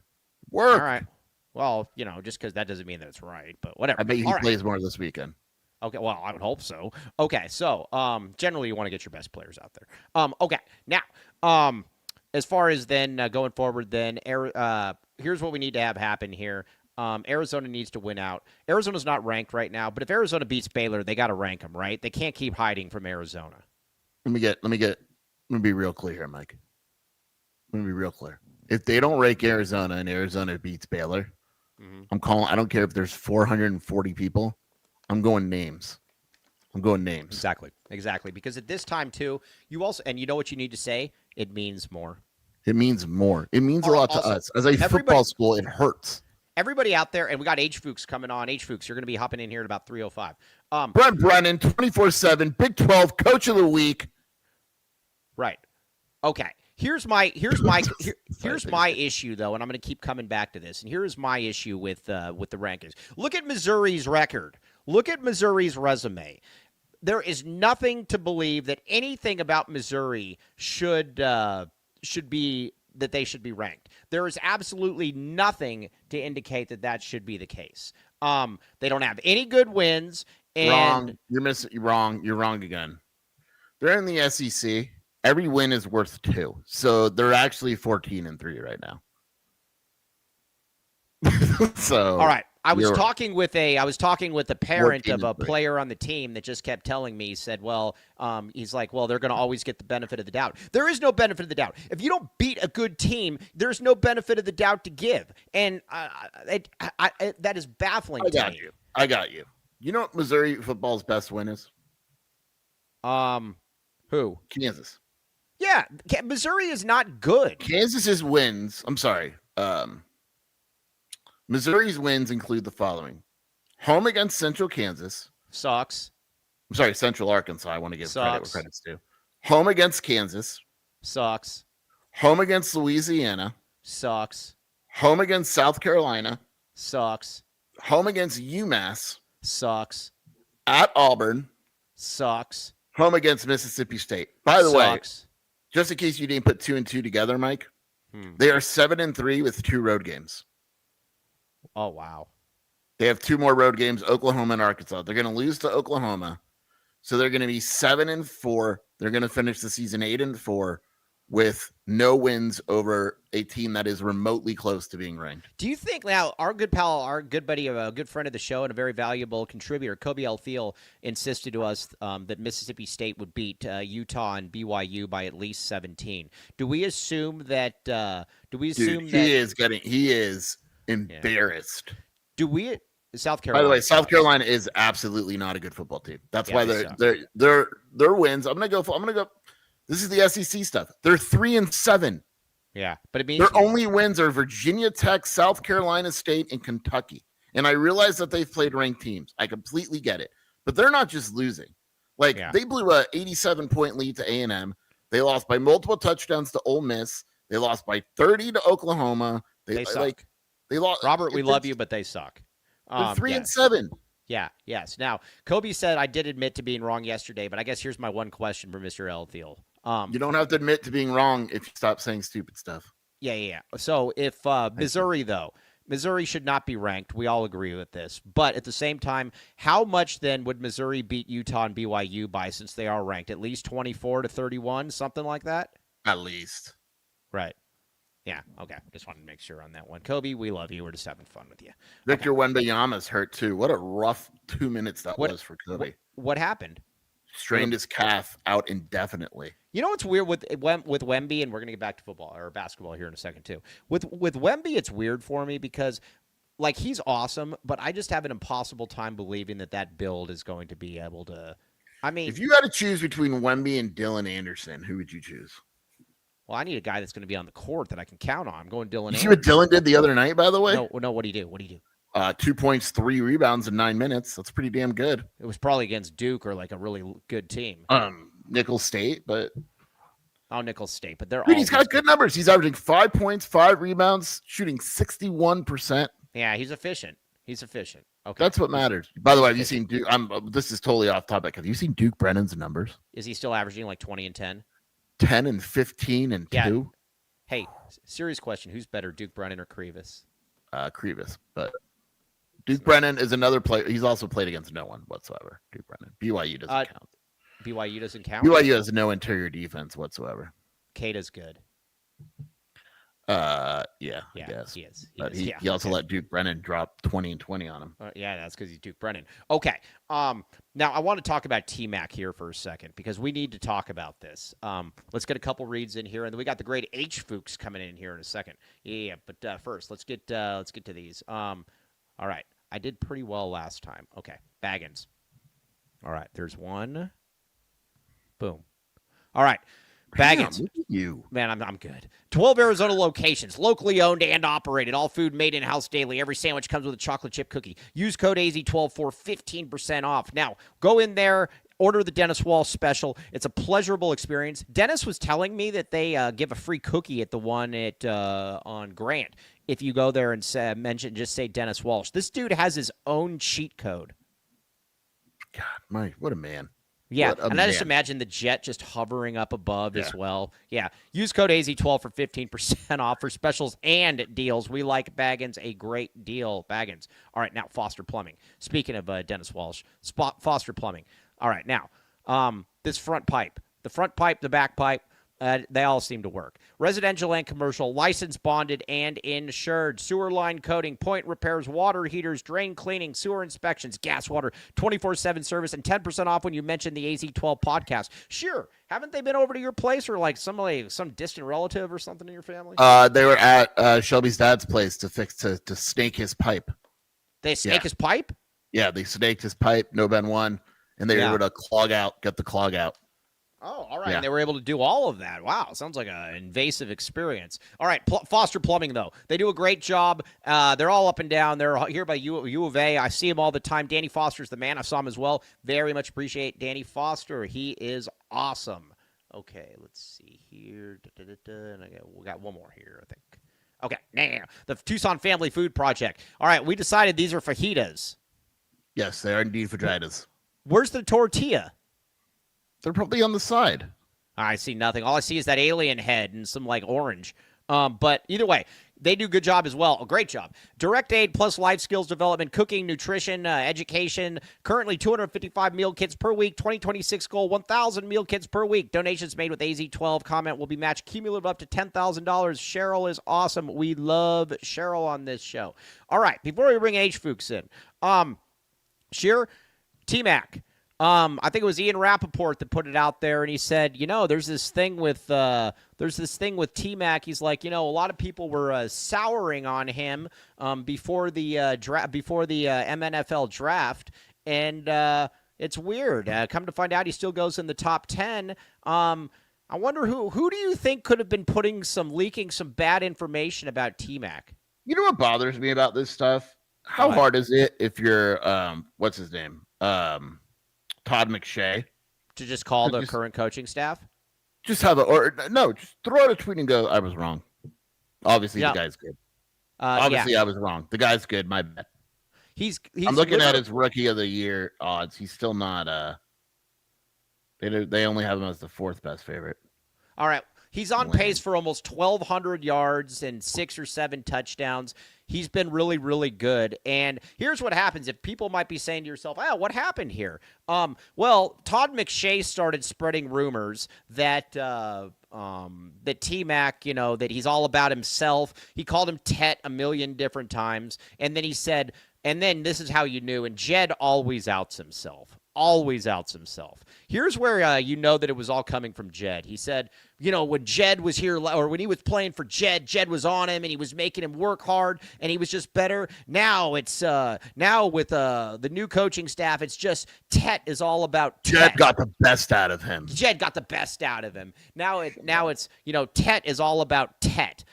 All right. Well, just because that doesn't mean that it's right, but whatever. I bet he plays more this weekend. Okay, well, I would hope so. Okay, so generally you want to get your best players out there. Okay, now as far as then going forward, then here's what we need to have happen here. Arizona needs to win out. Arizona's not ranked right now, but if Arizona beats Baylor, they got to rank them, right? They can't keep hiding from Arizona. Let me be real clear here, Mike. Let me be real clear. If they don't rank Arizona and Arizona beats Baylor, I don't care if there's 440 people. I'm going names. Exactly. Because at this time too, you also, and you know what you need to say? It means more. It means more. It means a lot to us. As a football school, it hurts. Everybody out there, and we got H Fuchs coming on. H Fuchs, you're going to be hopping in here at about 3:05. Brent Brennan, 24/7, Big 12, Coach of the Week. Right. Okay. Here's my issue though, and I'm going to keep coming back to this. And here's my issue with the rankings. Look at Missouri's record. Look at Missouri's resume. There is nothing to believe that anything about Missouri should be that they should be ranked. There is absolutely nothing to indicate that should be the case. They don't have any good wins. And wrong. You're wrong. You're wrong again. They're in the SEC. Every win is worth 2. So they're actually 14-3 right now. So all right. I was talking with a parent of a player on the team that just kept telling me, said, well, he's like, well, they're going to always get the benefit of the doubt. There is no benefit of the doubt. If you don't beat a good team, there's no benefit of the doubt to give. And that is baffling to me. I got you. You know what Missouri football's best win is? Who? Kansas. Yeah. Missouri is not good. Kansas's wins. I'm sorry. Missouri's wins include the following: home against Central Kansas. Sucks. I'm sorry, Central Arkansas. I want to give credit where credit's due. Home against Kansas. Sucks. Home against Louisiana. Sucks. Home against South Carolina. Sucks. Home against UMass. Sucks. At Auburn. Sucks. Home against Mississippi State. By the way, just in case you didn't put 2 and 2 together, Mike, they are 7-3 with 2 road games. Oh, wow. They have 2 more road games, Oklahoma and Arkansas. They're going to lose to Oklahoma. So they're going to be 7-4. They're going to finish the season 8-4 with no wins over a team that is remotely close to being ranked. Do you think now our good pal, our good buddy, a good friend of the show and a very valuable contributor, Kobe Alfiel, insisted to us that Mississippi State would beat Utah and BYU by at least 17. Do we assume that? He is embarrassed. Do we? South Carolina. By the way, South Carolina is absolutely not a good football team. That's why their wins. I'm gonna go. This is the SEC stuff. They're 3-7. Yeah, but it means their only wins are Virginia Tech, South Carolina State, and Kentucky. And I realize that they've played ranked teams. I completely get it. But they're not just losing. They blew a 87-point lead to A&M. They lost by multiple touchdowns to Ole Miss. They lost by 30 to Oklahoma. They suck. They lost. Robert, we love you, but they suck. They're 3-7. Yeah. Yes. Now, Kobe said I did admit to being wrong yesterday, but I guess here's my one question for Mr. Elfield. You don't have to admit to being wrong if you stop saying stupid stuff. Yeah. So if Missouri should not be ranked. We all agree with this. But at the same time, how much then would Missouri beat Utah and BYU by, since they are ranked? At least 24-31, something like that? At least. Right. Yeah, okay. Just wanted to make sure on that one. Kobe, we love you. We're just having fun with you. Victor Wembanyama's hurt too. What a rough 2 minutes that was for Kobe. What happened? Strained his calf out indefinitely. You know what's weird with Wemby, and we're going to get back to football or basketball here in a second too. With Wemby, it's weird for me because he's awesome, but I just have an impossible time believing that build is going to be able to. I mean, if you had to choose between Wemby and Dylan Anderson, who would you choose? Well, I need a guy that's going to be on the court that I can count on. I'm going Dylan. You see what Dylan did the other night, by the way? No. What do you do? 2 points, 3 rebounds in 9 minutes. That's pretty damn good. It was probably against Duke or a really good team. Nicholls State, but Nicholls State, but he's got good numbers. He's averaging 5 points, 5 rebounds, shooting 61%. Yeah, he's efficient. Okay, that's what matters. By the way, have you seen Duke? This is totally off topic. Have you seen Duke Brennan's numbers? Is he still averaging 20 and 10? 10 and 15 and 2. Hey, serious question. Who's better, Duke Brennan or Creavis? Creavis. But Duke Brennan is another player. He's also played against no one whatsoever. Duke Brennan. BYU doesn't count. BYU doesn't count? BYU has no interior defense whatsoever. Kata's good. I guess. He is. But he also let Duke Brennan drop 20 and 20 on him. That's because he's Duke Brennan. Okay. Now I want to talk about T-Mac here for a second because we need to talk about this. Let's get a couple reads in here, and then we got the great H Fuchs coming in here in a second. Yeah, but first let's get to these. All right. I did pretty well last time. Okay. Baggins. All right. There's one. Boom. All right. Baggins. Look at you. Man, I'm good. 12 Arizona locations, locally owned and operated. All food made in-house daily. Every sandwich comes with a chocolate chip cookie. Use code AZ12 for 15% off. Now, go in there. Order the Dennis Walsh special. It's a pleasurable experience. Dennis was telling me that they give a free cookie at the one at on Grant. If you go there and just say Dennis Walsh. This dude has his own cheat code. God, what a man. Yeah, and I just imagine the jet just hovering up above as well. Yeah, use code AZ12 for 15% off for specials and deals. We like Baggins, a great deal, Baggins. All right, now Foster Plumbing. Speaking of Dennis Walsh, Foster Plumbing. All right, now this front pipe, the front pipe, the back pipe, they all seem to work. Residential and commercial, licensed, bonded, and insured. Sewer line coating, point repairs, water heaters, drain cleaning, sewer inspections, gas, water, 24/7 service, and 10% off when you mention the AZ12 podcast. Sure. Haven't they been over to your place or like some distant relative or something in your family? They were at Shelby's dad's place to snake his pipe. They snake his pipe? Yeah, they snaked his pipe, no Ben 1, and they were able to get the clog out. Oh, all right. Yeah. And they were able to do all of that. Wow. Sounds like an invasive experience. All right. Foster Plumbing, though. They do a great job. They're all up and down. They're here by U of A. I see him all the time. Danny Foster's the man. I saw him as well. Very much appreciate Danny Foster. He is awesome. Okay. Let's see here. And we got one more here, I think. Okay. Now, the Tucson Family Food Project. All right. We decided these are fajitas. Yes, they are indeed fajitas. Where's the tortilla? They're probably on the side. I see nothing. All I see is that alien head and some like orange. But either way, they do a good job as well. A great job. Direct aid plus life skills development, cooking, nutrition, education. Currently 255 meal kits per week. 2026 goal, 1,000 meal kits per week. Donations made with AZ12. Comment will be matched cumulative up to $10,000. Cheryl is awesome. We love Cheryl on this show. All right. Before we bring H-Fuchs in, Sheer, T-Mac. I think it was Ian Rappaport that put it out there, and he said, there's this thing with T-Mac. He's like, a lot of people were souring on him before the MNFL draft, and it's weird. Come to find out, he still goes in the top 10. I wonder who do you think could have been leaking some bad information about T-Mac? You know what bothers me about this stuff? How hard is it if you're what's his name? Todd McShay, to just call the current coaching staff? Just just throw out a tweet and go, I was wrong. Obviously, the guy's good. Obviously, I was wrong. The guy's good. My bad. He's I'm looking at his rookie of the year odds. He's still not. They only have him as the 4th best favorite. All right. He's on pace for almost 1,200 yards and 6 or 7 touchdowns. He's been really, really good. And here's what happens. If people might be saying to yourself, what happened here? Well, Todd McShay started spreading rumors that that T-Mac, that he's all about himself. He called him Tet a million different times. And then he said, and then this is how you knew. And Jed always outs himself. Always outs himself. Here's where you know that it was all coming from Jed. He said, when Jed was here, or when he was playing for Jed was on him and he was making him work hard and he was just better. Now it's now with the new coaching staff, it's just Tet is all about Tet. Jed got the best out of him. Now it's Tet is all about Tet.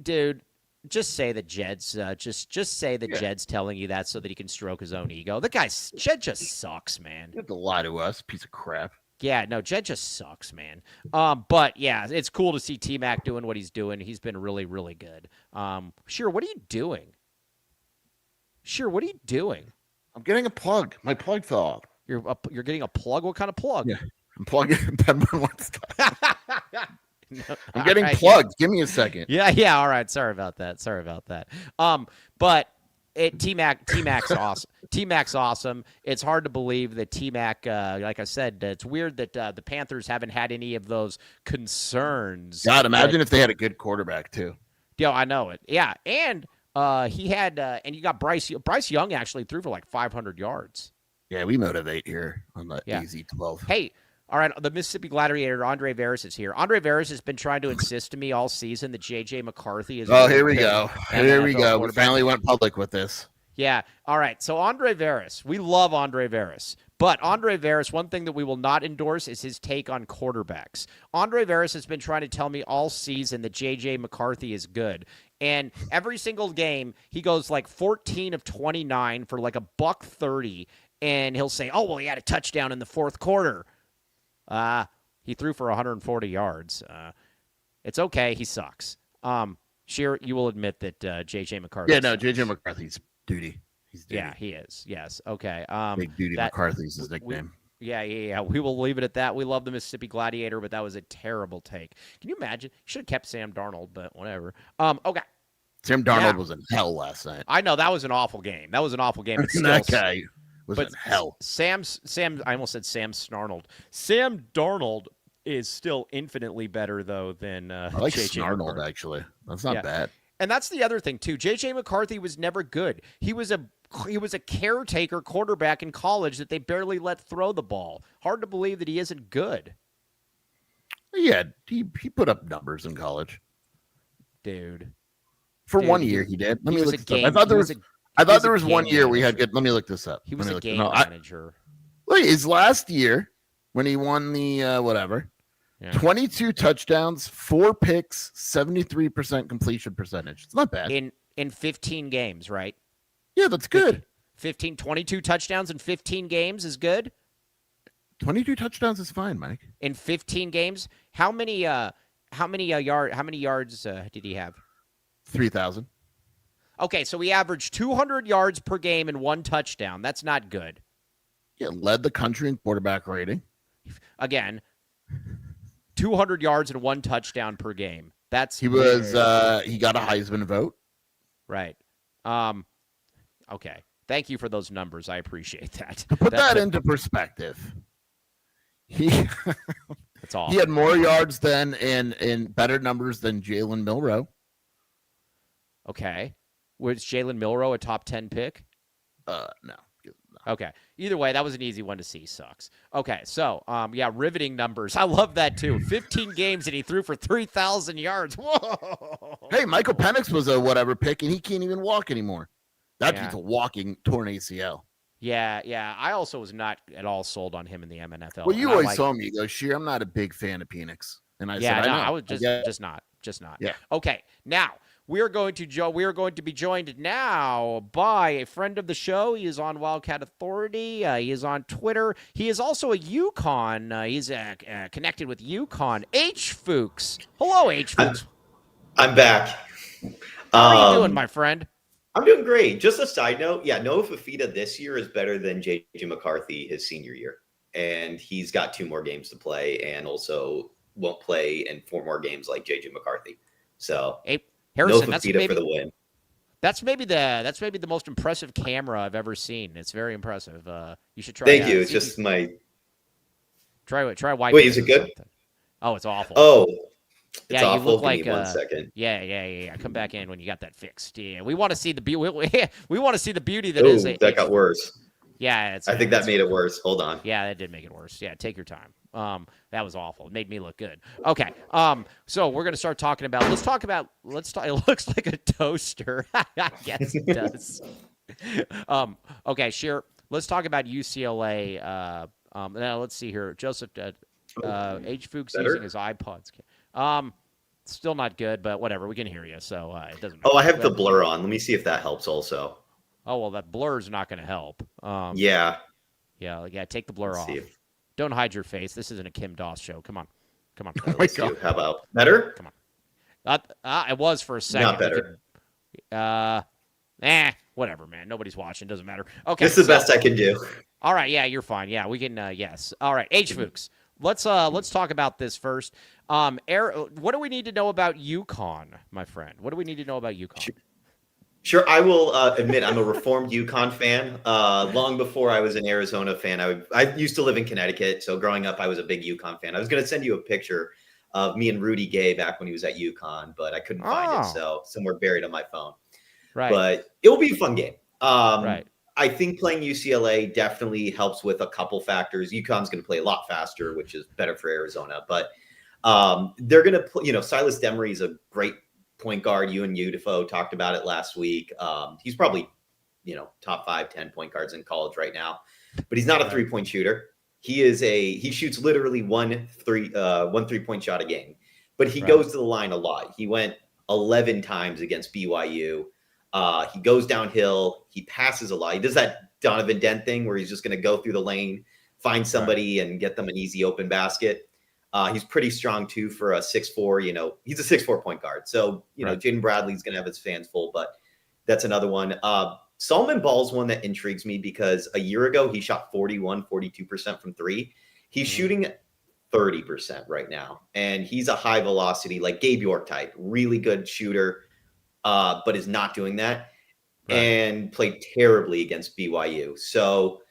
Dude. Just say that Jed's Jed's telling you that so that he can stroke his own ego. Jed just sucks, man. You have to lie to us, piece of crap. Yeah, no, Jed just sucks, man. But yeah, it's cool to see T-Mac doing what he's doing. He's been really, really good. Sure, what are you doing? I'm getting a plug. My plug fell off. You're getting a plug? What kind of plug? Yeah, I'm plugging Ben Brennan stuff. I'm getting plugged. Give me a second. Yeah. All right. Sorry about that. But T-Mac's awesome. T-Mac's awesome. It's hard to believe that T-Mac, like I said, it's weird that the Panthers haven't had any of those concerns. God, imagine if they had a good quarterback too. Yeah, I know it. Yeah, and he had, and you got Bryce Young actually threw for like 500 yards. Yeah, we motivate here on the AZ12. Hey. All right, the Mississippi Gladiator, Andre Veras, is here. Andre Veras has been trying to insist to me all season that J.J. McCarthy is... Oh, here we go. We finally went public with this. Yeah. All right, so Andre Veras. We love Andre Veras. But Andre Veras, one thing that we will not endorse is his take on quarterbacks. Andre Veras has been trying to tell me all season that J.J. McCarthy is good. And every single game, he goes like 14 of 29 for like $130. and he'll say, "Oh, well, he had a touchdown in the fourth quarter." He threw for 140 yards. It's okay. He sucks. Sheer, you will admit that J.J. McCarthy. Yeah, no, J.J. McCarthy's duty. He's duty. Yeah, he is. Yes. Okay. Big Duty McCarthy's his nickname. Yeah. We will leave it at that. We love the Mississippi Gladiator, but that was a terrible take. Can you imagine? You should have kept Sam Darnold, but whatever. Okay. Sam Darnold was in hell last night. I know that was an awful game. But still, that guy was in hell. I almost said Sam Snarnold. Sam Darnold is still infinitely better though than I like J.J. Snarnold McCarthy. actually. That's not bad. And that's the other thing too. J.J. McCarthy was never good. He was a caretaker quarterback in college that they barely let throw the ball. Hard to believe that he isn't good. Yeah, he put up numbers in college. Dude. For 1 year he did. Let me look this up. I thought there was 1 year we had good. Let me look this up. He was a game manager. Look, his last year when he won the whatever. Yeah. 22 touchdowns, 4 picks, 73% completion percentage. It's not bad. In 15 games, right? Yeah, that's good. 22 touchdowns in 15 games is good? 22 touchdowns is fine, Mike. In 15 games? How many yards did he have? 3,000. Okay, so he averaged 200 yards per game and 1 touchdown. That's not good. Yeah, led the country in quarterback rating. Again, 200 yards and 1 touchdown per game. He got a Heisman vote. Right. Okay. Thank you for those numbers. I appreciate that. To put that into perspective, that's all. He had more yards than in better numbers than Jalen Milroe. Okay. Was Jalen Milroe a top 10 pick? No. Okay. Either way, that was an easy one to see. Sucks. Okay, so riveting numbers. I love that too. 15 games and he threw for 3,000 yards. Whoa. Hey, Michael Penix was a whatever pick and he can't even walk anymore. That's a walking torn ACL. Yeah. I also was not at all sold on him in the MNFL. Well, you always saw me. You go, Sheer, I'm not a big fan of Penix. And I said, I was just not. Yeah. Okay. Now we are going to be joined now by a friend of the show. He is on Wildcat Authority. He is on Twitter. He is also a Yukon. He's connected with Yukon. H. Fuchs. Hello, H. Fuchs. I'm back. How are you doing, my friend? I'm doing great. Just a side note. Yeah, Noah Fida this year is better than J.J. McCarthy his senior year. And he's got 2 more games to play and also won't play in 4 more games like J.J. McCarthy. So Harrison, no Fida for the win. That's maybe the most impressive camera I've ever seen. It's very impressive. You should try. Thank you. It's just my try wiping. Wait, is it good? Something. Oh, it's awful. Oh, it's awful. You look like 1 second. Yeah. Come back in when you got that fixed. Yeah, we want to see the beauty. We want to see the beauty that is. That got worse. Yeah, I think that made it worse. Hold on. Yeah, that did make it worse. Yeah, take your time. That was awful. It made me look good. Okay. So we're gonna start talking about. It looks like a toaster. Yes, it does. Okay, sure. Let's talk about UCLA. Now let's see here. Joseph H. Fuchs using his iPods. Still not good, but whatever. We can hear you, so it doesn't matter. Oh, I have the blur on. Let me see if that helps also. Oh, well, that blur's not going to help. Yeah. Yeah, take the blur off. Don't hide your face. This isn't a Kim Doss show. Come on. Oh my God. How about better? Come on. It was for a second. Not better. Whatever, man. Nobody's watching. Doesn't matter. Okay. This is the best I can do. All right. Yeah, you're fine. Yeah, we can. Yes. All right. H. Fuchs. Let's talk about this first. What do we need to know about Yukon, my friend? What do we need to know about Yukon? Sure, I will admit I'm a reformed Yukon fan. Long before I was an Arizona fan, I used to live in Connecticut. So growing up, I was a big Yukon fan. I was going to send you a picture of me and Rudy Gay back when he was at Yukon, but I couldn't find it. So somewhere buried on my phone. Right. But it will be a fun game. Right. I think playing UCLA definitely helps with a couple factors. UConn's going to play a lot faster, which is better for Arizona. But they're going to play, Silas Demery is a great point guard. You and Udifo talked about it last week. He's probably, top 5, 10 point guards in college right now, but he's not a 3-point shooter. He shoots literally one 3-point shot a game, but he goes to the line a lot. He went 11 times against BYU. He goes downhill. He passes a lot. He does that Donovan Dent thing where he's just going to go through the lane, find somebody, and get them an easy open basket. He's pretty strong too for a 6'4". He's a 6'4" point guard. So Jaden Bradley's going to have his fans full, but that's another one. Solomon Ball's one that intrigues me because a year ago he shot 42% from three. He's shooting 30% right now, and he's a high velocity, like Gabe York type, really good shooter, but is not doing that, and played terribly against BYU. So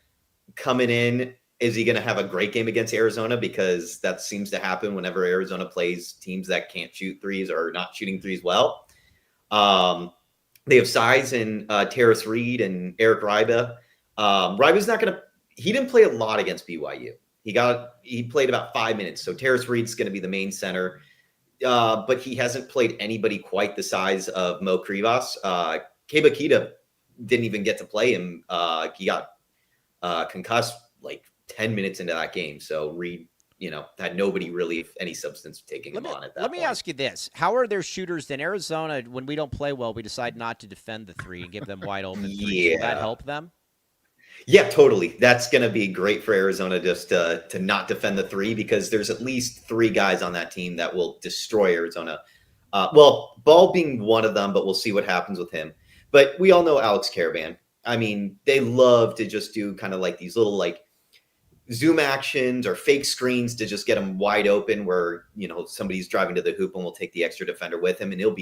coming in, is he going to have a great game against Arizona? Because that seems to happen whenever Arizona plays teams that can't shoot threes or are not shooting threes well. They have size in Terrace Reed and Eric Ryba. Ryba's not going to – he didn't play a lot against BYU. He played about 5 minutes. So Terrace Reed's going to be the main center. But he hasn't played anybody quite the size of Mo Creavis. Keba Keita didn't even get to play him. He got concussed like 10 minutes into that game. So Reed, had nobody really any substance taking him on at that point. Let me ask you this. How are their shooters in Arizona when we don't play well, we decide not to defend the three and give them wide open threes? Yeah. Will that help them? Yeah, totally. That's going to be great for Arizona just to not defend the three, because there's at least three guys on that team that will destroy Arizona. Ball being one of them, but we'll see what happens with him. But we all know Alex Caravan. I mean, they love to just do kind of like these little like zoom actions or fake screens to just get them wide open where, somebody's driving to the hoop and will take the extra defender with him, and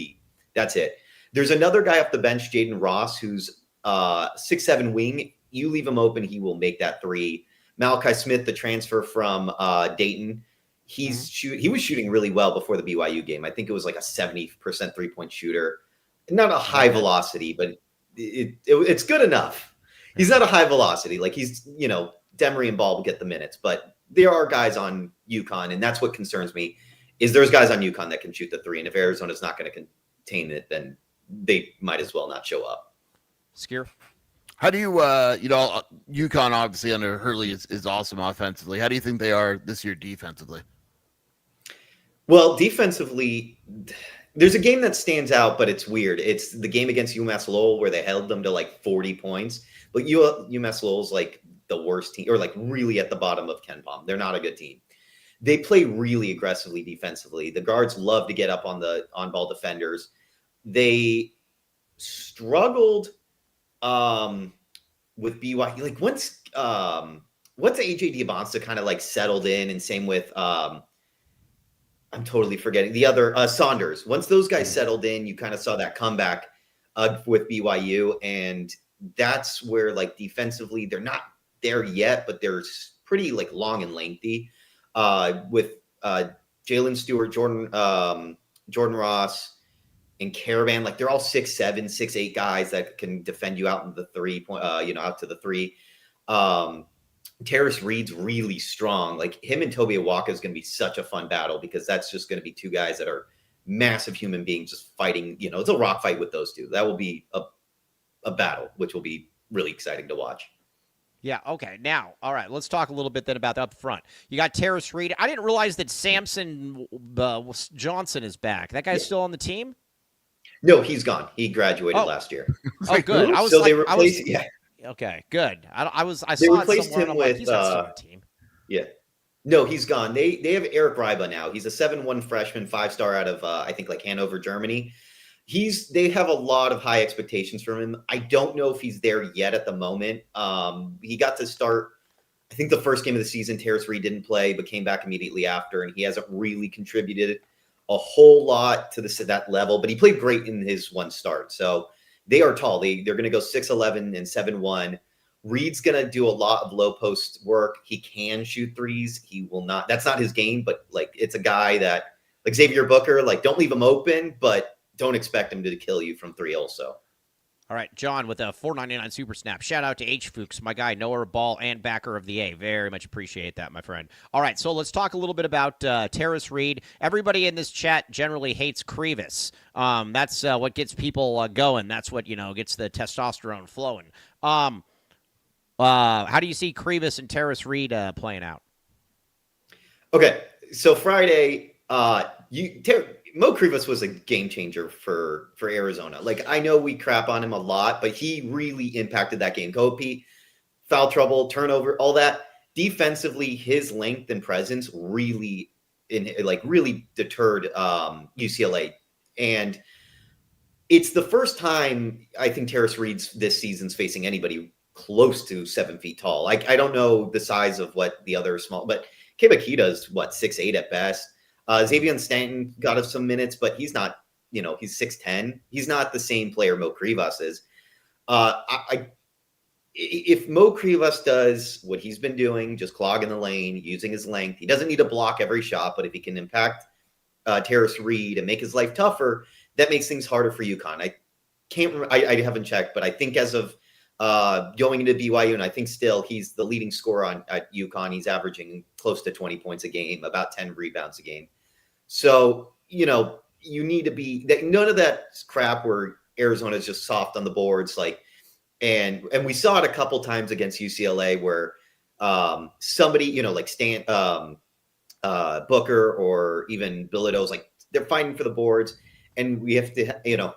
that's it. There's another guy off the bench, Jaden Ross, who's 6'7" wing. You leave him open, he will make that three. Malachi Smith, the transfer from Dayton, he was shooting really well before the BYU game. I think it was like a 70% 3-point shooter. Not a high velocity, but it's good enough. He's not a high velocity. Like he's, Demery and Ball will get the minutes, but there are guys on Yukon, and that's what concerns me, is there's guys on Yukon that can shoot the three, and if Arizona's not going to contain it, then they might as well not show up. Skier? How do you, Yukon obviously under Hurley is awesome offensively. How do you think they are this year defensively? Well, defensively, there's a game that stands out, but it's weird. It's the game against UMass Lowell where they held them to like 40 points. But UMass Lowell's like the worst team, or like really at the bottom of KenPom. They're not a good team. They play really aggressively defensively. The guards love to get up on the on-ball defenders. They struggled with BYU. Like once AJ Diabonsta kind of like settled in, and same with I'm totally forgetting the other Saunders. Once those guys settled in, you kind of saw that comeback with BYU, and that's where like defensively they're not there yet, but they're pretty like long and lengthy with Jalen Stewart, Jordan Ross, and Caravan. Like they're all 6'7", 6'8" guys that can defend you out in the 3-point, out to the three. Terrace Reed's really strong. Like him and Toby Awaka is going to be such a fun battle, because that's just going to be two guys that are massive human beings just fighting. It's a rock fight with those two. That will be a battle, which will be really exciting to watch. Yeah, okay. Now, all right, let's talk a little bit then about up front. You got Terrace Reed. I didn't realize that Samson Johnson is back. That guy's still on the team? No, he's gone. He graduated last year. Oh, good. They replaced. Okay, good. I saw replaced it somewhere, him and I'm like, with he's not still on the team. Yeah. No, he's gone. They have Eric Ryba now. He's a 7'1" freshman, 5-star out of I think like Hanover, Germany. They have a lot of high expectations from him. I don't know if he's there yet at the moment. He got to start, I think the first game of the season, Terrace Reed didn't play, but came back immediately after, and he hasn't really contributed a whole lot to that level, but he played great in his one start. So they are tall. They're going to go 6'11" and 7'1". Reed's going to do a lot of low post work. He can shoot threes. He will not. That's not his game, but like it's a guy that, like Xavier Booker, like don't leave him open, but don't expect him to kill you from three also. All right, John with a $4.99 super snap. Shout out to H. Fuchs, my guy, knower, ball, and backer of the A. Very much appreciate that, my friend. All right, so let's talk a little bit about Terrace Reed. Everybody in this chat generally hates Creavis. That's what gets people going. That's what, gets the testosterone flowing. How do you see Creavis and Terrace Reed playing out? Okay, so Friday, Mo Creavis was a game changer for Arizona. Like, I know we crap on him a lot, but he really impacted that game. Kopi, foul trouble, turnover, all that. Defensively, his length and presence really deterred UCLA. And it's the first time I think Terrace Reed's this season's facing anybody close to 7 feet tall. Like, I don't know the size of what the other small, but Kebakita's 6'8" at best. Xavier Stanton got us some minutes, but he's not, he's 6'10". He's not the same player Mo Creavis is. If Mo Creavis does what he's been doing, just clogging the lane, using his length, he doesn't need to block every shot, but if he can impact Terrace Reed and make his life tougher, that makes things harder for Yukon. I can't remember, I haven't checked, but I think as of going into BYU, and I think still he's the leading scorer at Yukon. He's averaging close to 20 points a game, about 10 rebounds a game. So, you need to be none of that crap where Arizona is just soft on the boards. And we saw it a couple times against UCLA where somebody, like Booker or even Bilodeau's, they're fighting for the boards, and we have to,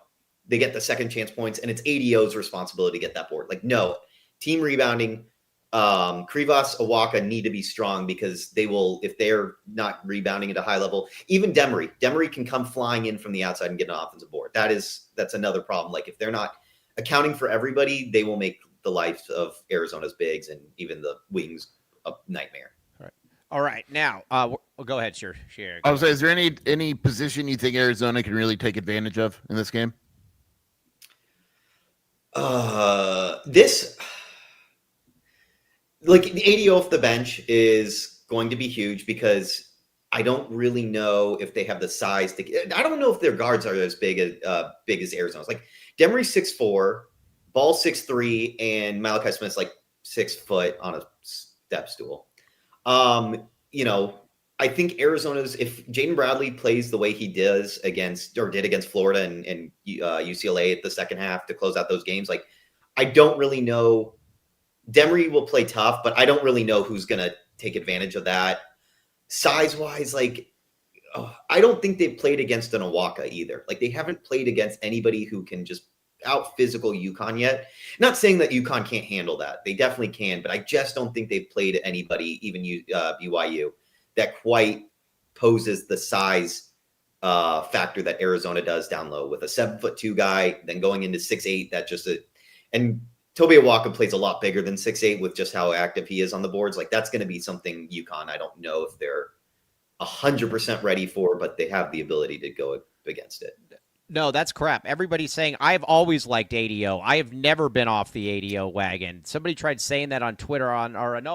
they get the second chance points, and it's ADO's responsibility to get that board. No, team rebounding. Creavis, Awaka need to be strong because they will, if they're not rebounding at a high level. Even Demery can come flying in from the outside and get an offensive board. That's another problem. If they're not accounting for everybody, they will make the life of Arizona's bigs and even the wings a nightmare. All right. Now, go ahead, sure. I was saying, is there any position you think Arizona can really take advantage of in this game? The ADO off the bench is going to be huge because I don't really know if they have the size I don't know if their guards are as big as Arizona's. Demery 6'4", Ball 6'3", and Malachi Smith's 6 foot on a step stool. I think Arizona's, if Jaden Bradley plays the way he did against Florida and UCLA at the second half to close out those games, I don't really know. Demery will play tough, but I don't really know who's going to take advantage of that. Size-wise, I don't think they've played against an Awaka either. They haven't played against anybody who can just out-physical Yukon yet. Not saying that Yukon can't handle that. They definitely can, but I just don't think they've played anybody, even BYU, that quite poses the size factor that Arizona does down low with a 7'2" guy, then going into 6'8". And Toby Awaka plays a lot bigger than 6'8" with just how active he is on the boards. That's going to be something Yukon, I don't know if they're 100% ready for, but they have the ability to go against it. No, that's crap. Everybody's saying I've always liked ADO. I have never been off the ADO wagon. Somebody tried saying that on Twitter it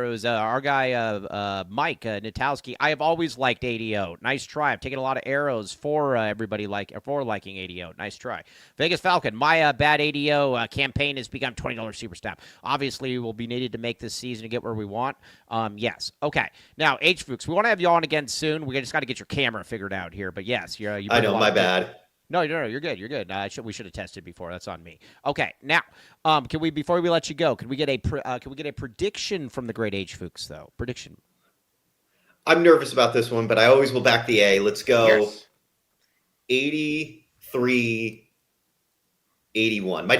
was our guy Mike Natowski. I have always liked ADO. Nice try. I've taken a lot of arrows for everybody for liking ADO. Nice try. Vegas Falcon. My bad ADO campaign has become $20 super stamp. Obviously, will be needed to make this season to get where we want. Yes. Okay. Now, H Fuchs, we want to have you on again soon. We just got to get your camera figured out here. But yes, you. I know. My bad. No, you're good. You're good. We should have tested before. That's on me. Okay, now, can we, before we let you go, can we get a prediction from the great H Fuchs though? Prediction. I'm nervous about this one, but I always will back the A. Let's go. Yes. 83-81. My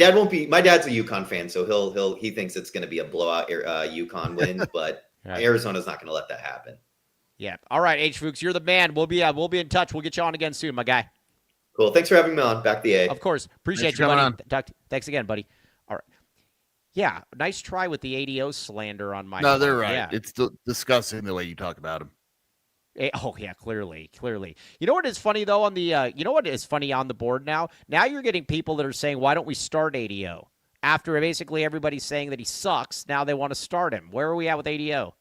dad's a Yukon fan, so he thinks it's going to be a blowout Yukon win, but right. Arizona's not going to let that happen. Yeah. All right, H Fuchs, you're the man. We'll be in touch. We'll get you on again soon, my guy. Cool. Thanks for having me on. Back the A. Of course. Appreciate you, buddy. Thanks again, buddy. All right. Yeah, nice try with the ADO slander on my. No, they're right. Yeah. It's disgusting the way you talk about him. Oh yeah, clearly. You know what is funny though on the you know what is funny on the board now? Now you're getting people that are saying, why don't we start ADO? After basically everybody's saying that he sucks, now they want to start him. Where are we at with ADO?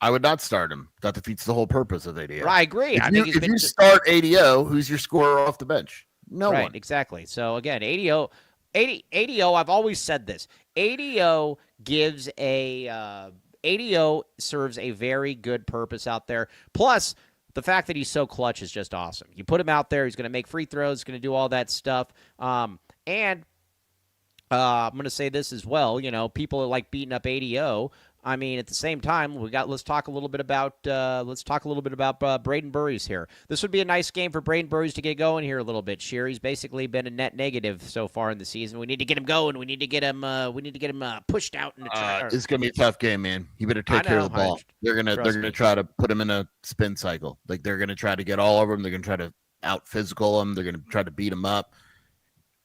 I would not start him. That defeats the whole purpose of ADO. Right, I agree. If you start ADO, who's your scorer off the bench? No one. Exactly. So again, ADO, I've always said this. ADO serves a very good purpose out there. Plus, the fact that he's so clutch is just awesome. You put him out there, he's going to make free throws, going to do all that stuff. And I'm going to say this as well. People are beating up ADO. I mean, at the same time, let's talk a little bit about Braden Burries here. This would be a nice game for Braden Burries to get going here a little bit. He's basically been a net negative so far in the season. We need to get him going. We need to get him pushed out in the track. It's gonna be a tough game, man. You better take care of the ball. They're gonna try to put him in a spin cycle. Like they're gonna try to get all over him. They're gonna try to out physical him. They're gonna try to beat him up.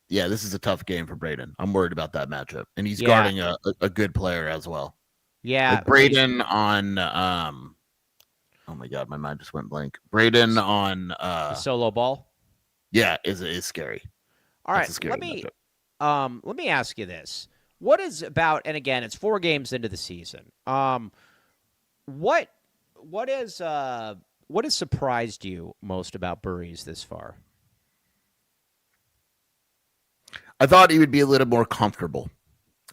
Yeah, this is a tough game for Braden. I'm worried about that matchup, and he's guarding a good player as well. Yeah, like Braden on oh my god, my mind just went blank. Braden on the solo ball. Yeah, is scary. All right, let me ask you this: what is about? And again, it's 4 games into the season. What has surprised you most about Burries this far? I thought he would be a little more comfortable.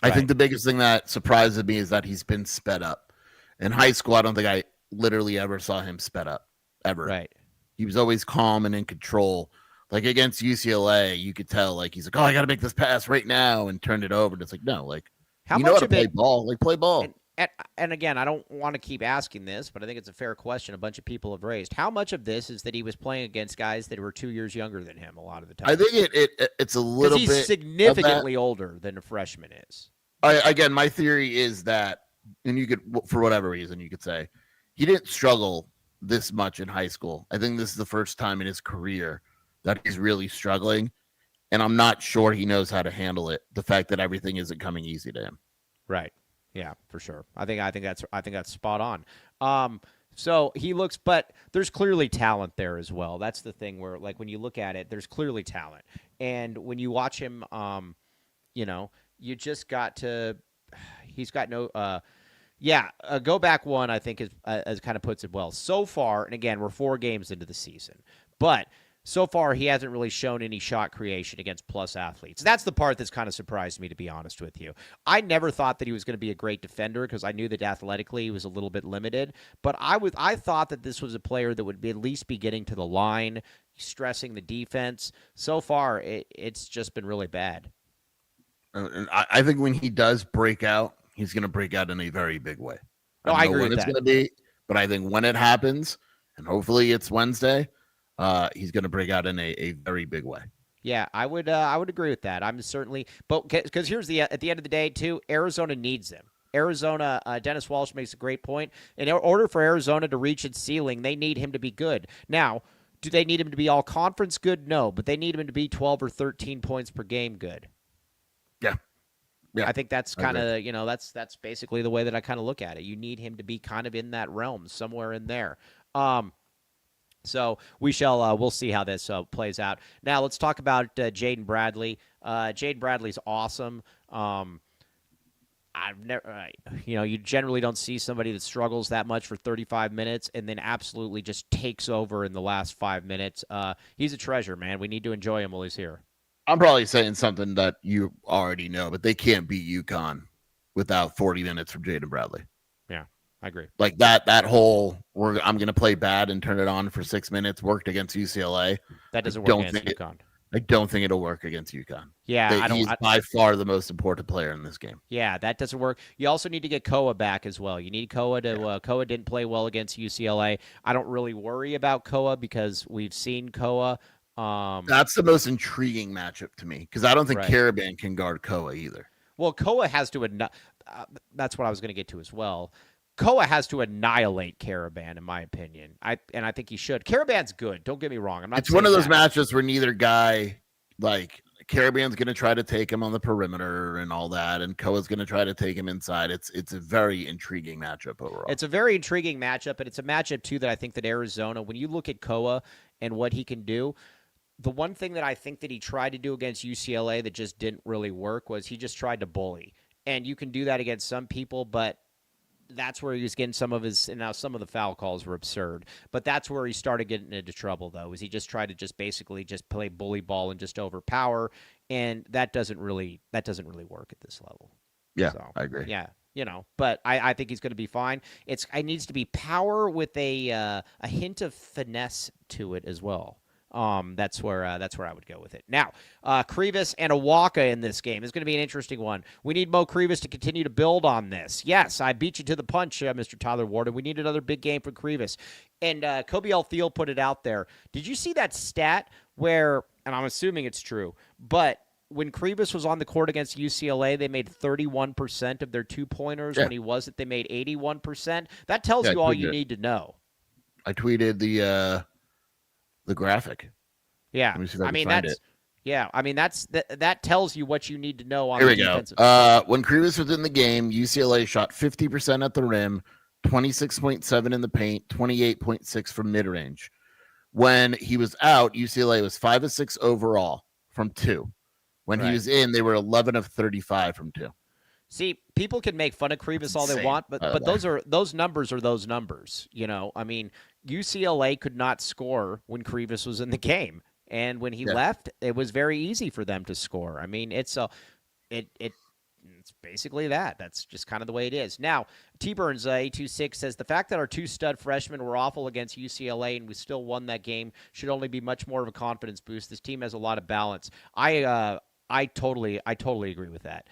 Right. I think the biggest thing that surprises me is that he's been sped up. In high school, I don't think I literally ever saw him sped up, ever. Right. He was always calm and in control. Like against UCLA, you could tell, like, he's like, oh, I got to make this pass right now and turn it over. And it's like, no, like, you know how to play ball. Like, play ball. And again, I don't want to keep asking this, but I think it's a fair question a bunch of people have raised. How much of this is that he was playing against guys that were 2 years younger than him a lot of the time? I think it's a little bit. He's significantly older than a freshman is. Again, my theory is that, and you could, for whatever reason, you could say, he didn't struggle this much in high school. I think this is the first time in his career that he's really struggling, and I'm not sure he knows how to handle it. The fact that everything isn't coming easy to him. Right. Yeah, for sure. I think that's spot on. So he looks, but there's clearly talent there as well. That's the thing where, like, when you look at it, there's clearly talent, and when you watch him, you just got to. He's got no. Go back one. I think is kind of puts it well so far. And again, we're 4 games into the season, but so far he hasn't really shown any shot creation against plus athletes. That's the part that's kind of surprised me, to be honest with you. I never thought that he was going to be a great defender because I knew that athletically he was a little bit limited. But I thought that this was a player that would at least be getting to the line, stressing the defense. So far, it's just been really bad. And I think when he does break out, he's going to break out in a very big way. I agree with that. It's going to be, but I think when it happens, and hopefully it's Wednesday, he's going to break out in a very big way. Yeah, I would agree with that. I'm certainly, but because here's at the end of the day too, Arizona needs him. Arizona, Dennis Walsh makes a great point. In order for Arizona to reach its ceiling, they need him to be good. Now, do they need him to be all conference good? No, but they need him to be 12 or 13 points per game good. Yeah, I think that's kind of, that's basically the way that I kind of look at it. You need him to be kind of in that realm, somewhere in there. So we'll see how this plays out. Now let's talk about Jaden Bradley. Jaden Bradley's awesome. I've never, you generally don't see somebody that struggles that much for 35 minutes and then absolutely just takes over in the last 5 minutes. He's a treasure, man. We need to enjoy him while he's here. I'm probably saying something that you already know, but they can't beat Yukon without 40 minutes from Jaden Bradley. Yeah, I agree. Like that whole I'm going to play bad and turn it on for 6 minutes worked against UCLA. That doesn't work against Yukon. I don't think it'll work against Yukon. Yeah, he's by far the most important player in this game. Yeah, that doesn't work. You also need to get Koa back as well. You need Koa to. Yeah. Koa didn't play well against UCLA. I don't really worry about Koa because we've seen Koa. That's the most intriguing matchup to me because I don't think Caravan can guard Koa either. Well, Koa has to. That's what I was going to get to as well. Koa has to annihilate Caravan, in my opinion. I think he should. Caravan's good. Don't get me wrong. It's one of those matchups where neither guy, like Caravan's going to try to take him on the perimeter and all that, and Koa's going to try to take him inside. It's a very intriguing matchup overall. It's a very intriguing matchup, and it's a matchup too that I think that Arizona, when you look at Koa and what he can do. The one thing that I think that he tried to do against UCLA that just didn't really work was he just tried to bully. And you can do that against some people, but that's where he was getting some of the foul calls were absurd. But that's where he started getting into trouble, though, is he just tried to basically play bully ball and just overpower. And that doesn't really work at this level. Yeah, so, I agree. Yeah. But I think he's going to be fine. It needs to be power with a hint of finesse to it as well. That's where I would go with it. Now, Creavis and Awaka in this game is going to be an interesting one. We need Mo Creavis to continue to build on this. Yes, I beat you to the punch, Mr. Tyler Warden. We need another big game for Creavis. And Kobe L. Thiel put it out there. Did you see that stat where, and I'm assuming it's true, but when Creavis was on the court against UCLA, they made 31% of their two-pointers. Yeah. When he wasn't, they made 81%. That tells you all you need to know. I tweeted the graphic. Yeah, I mean that tells you what you need to know on the defensive side. When Creavis was in the game, UCLA shot 50% at the rim, 26.7 in the paint, 28.6 from mid-range. When he was out, UCLA was 5 of 6 overall from 2. When he was in, they were 11 of 35 from 2. See, people can make fun of Creavis all they want, but those numbers are those numbers. You know, I mean, UCLA could not score when Creavis was in the game, and when he left, it was very easy for them to score. I mean, it's basically that. That's just kind of the way it is. Now, T Burns 826 says the fact that our 2 stud freshmen were awful against UCLA and we still won that game should only be much more of a confidence boost. This team has a lot of balance. I totally agree with that.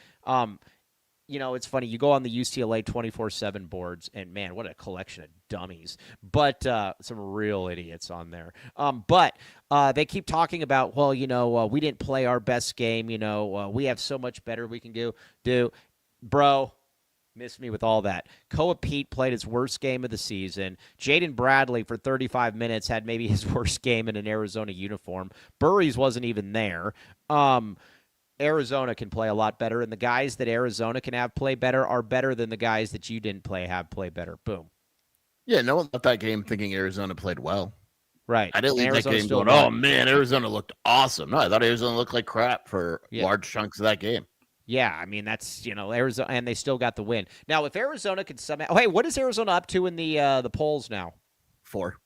You know, it's funny. You go on the UCLA 24/7 boards, and man, what a collection of dummies. But some real idiots on there. But they keep talking about, well, you know, we didn't play our best game. You know, we have so much better we can do. Bro, miss me with all that. Koa Pete played his worst game of the season. Jaden Bradley for 35 minutes had maybe his worst game in an Arizona uniform. Burries wasn't even there. Arizona can play a lot better, and the guys that Arizona can have play better are better than the guys that you didn't have play better. Boom. Yeah, no one left that game thinking Arizona played well. Right. I didn't leave that game going, oh, man, Arizona looked awesome. No, I thought Arizona looked like crap for large chunks of that game. Yeah, I mean, that's, you know, Arizona, and they still got the win. Now, if Arizona could somehow – oh, hey, what is Arizona up to in the polls now? 4.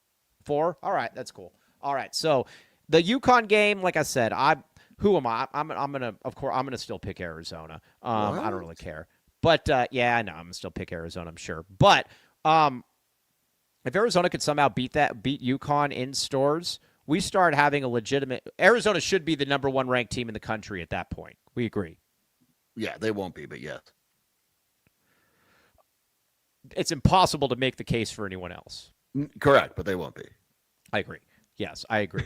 4? All right, that's cool. All right, so the Yukon game, like I said, who am I? I'm gonna still pick Arizona. I don't really care, but yeah, I know I'm gonna still pick Arizona. I'm sure, but if Arizona could somehow beat Yukon in stores, we start having a legitimate. Arizona should be the number 1 ranked team in the country at that point. We agree. Yeah, they won't be, but yes, it's impossible to make the case for anyone else. Correct, but they won't be. I agree. Yes, I agree.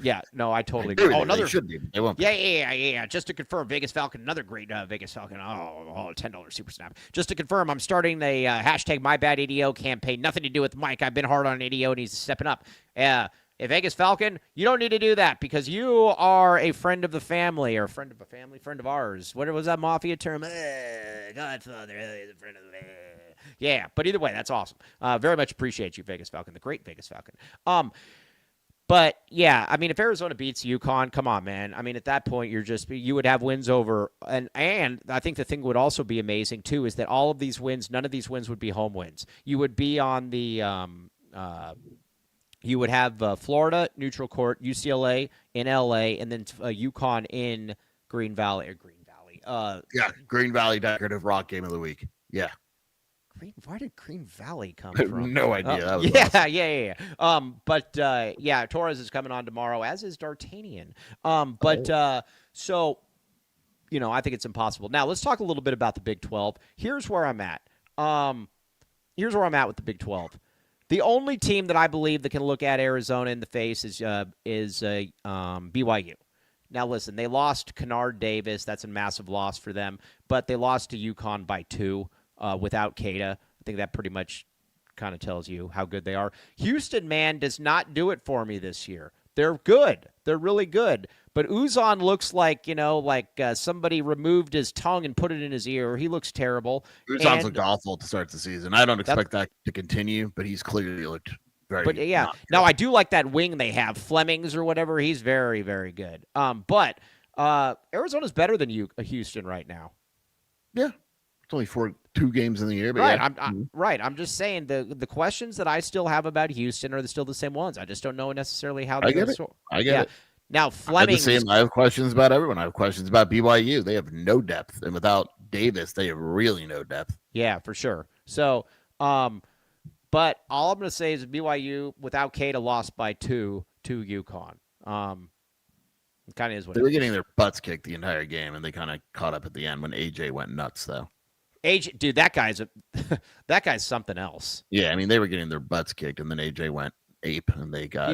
Yeah, no, I totally agree. Another should be. They won't be. Yeah. Just to confirm, Vegas Falcon, another great Vegas Falcon. $10 super snap. Just to confirm, I'm starting the hashtag MyBadADO campaign. Nothing to do with Mike. I've been hard on ADO, and he's stepping up. If Vegas Falcon, you don't need to do that because you are a friend of the family or friend of a family, friend of ours. What was that mafia term? Godfather, is a friend of the family. Yeah, but either way, that's awesome. Very much appreciate you, Vegas Falcon, the great Vegas Falcon. But yeah, I mean, if Arizona beats Yukon, come on, man. I mean, at that point, you would have wins over, and I think the thing would also be amazing too is that all of these wins, none of these wins would be home wins. You would be on the, you would have Florida neutral court, UCLA in LA, and then Yukon in Green Valley. Green Valley Decorative Rock Game of the Week. Yeah. Where did Green Valley come from? No idea. That was awesome. Yeah. Torres is coming on tomorrow, as is D'Artagnan. So, you know, I think it's impossible. Now, let's talk a little bit about the Big 12. Here's where I'm at. With the Big 12. The only team that I believe that can look at Arizona in the face is BYU. Now, listen, they lost Kennard Davis. That's a massive loss for them. But they lost to Yukon by 2. Without Cada. I think that pretty much kind of tells you how good they are. Houston, man, does not do it for me this year. They're good. They're really good. But Uzan looks like, somebody removed his tongue and put it in his ear. He looks terrible. Uzan's looked awful to start the season. I don't expect that to continue, but he's clearly looked very But yeah, now I do like that wing they have, Flemings or whatever. He's very, very good. But Arizona's better than Houston right now. Yeah. It's only 2 games in the year, but right. Yeah. I'm just saying the questions that I still have about Houston are still the same ones. I just don't know necessarily how they're going to sort. I get it. Now Fleming. I have questions about everyone. I have questions about BYU. They have no depth, and without Davis, they have really no depth. Yeah, for sure. So, but all I'm going to say is BYU without Cada lost by 2 to Yukon. It kind of is what They it were is. getting their butts kicked the entire game, and they kind of caught up at the end when AJ went nuts, though. AJ, dude, that guy's that guy's something else. Yeah, I mean, they were getting their butts kicked, and then AJ went ape, and they got,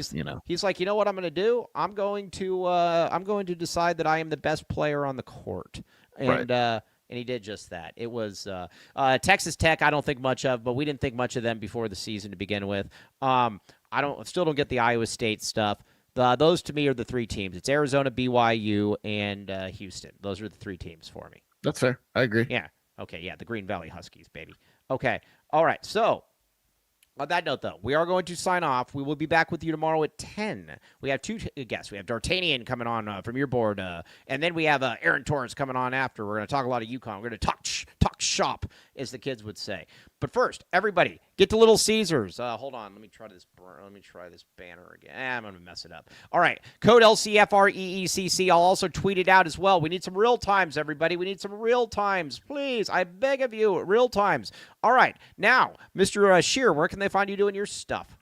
He's like, you know what I'm going to do? I'm going to decide that I am the best player on the court, and and he did just that. It was Texas Tech. I don't think much of, but we didn't think much of them before the season to begin with. Still don't get the Iowa State stuff. Those to me are the three teams. It's Arizona, BYU, and Houston. Those are the three teams for me. That's fair. I agree. Yeah. Okay. Yeah. The Green Valley Huskies, baby. Okay. All right. So, on that note, though, we are going to sign off. We will be back with you tomorrow at 10. We have two guests. We have D'Artagnan coming on from your board, and then we have Aaron Torres coming on after. We're going to talk a lot of Yukon. We're going to talk shop, as the kids would say. But first, everybody, get to Little Caesars. Hold on. Let me try this banner again. I'm going to mess it up. All right. Code LCFREECC. I'll also tweet it out as well. We need some real times, everybody. We need some real times. Please, I beg of you, real times. All right. Now, Mr. Shear, where can they find you doing your stuff?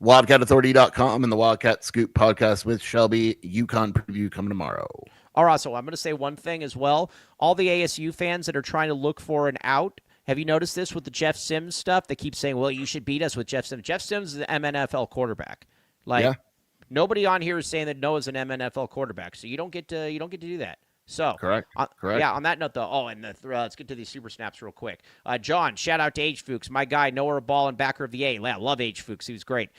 WildcatAuthority.com and the Wildcat Scoop podcast with Shelby. Yukon preview coming tomorrow. All right. So I'm going to say one thing as well. All the ASU fans that are trying to look for an out, have you noticed this with the Jeff Sims stuff? They keep saying, well, you should beat us with Jeff Sims. Jeff Sims is an MNFL quarterback. Nobody on here is saying that Noah's an MNFL quarterback, so you don't get to do that. So correct. Yeah. On that note, though. Let's get to these super snaps real quick. John, shout out to H Fuchs, my guy, Noah Ball and backer of the A. Yeah, love H Fuchs. He was great.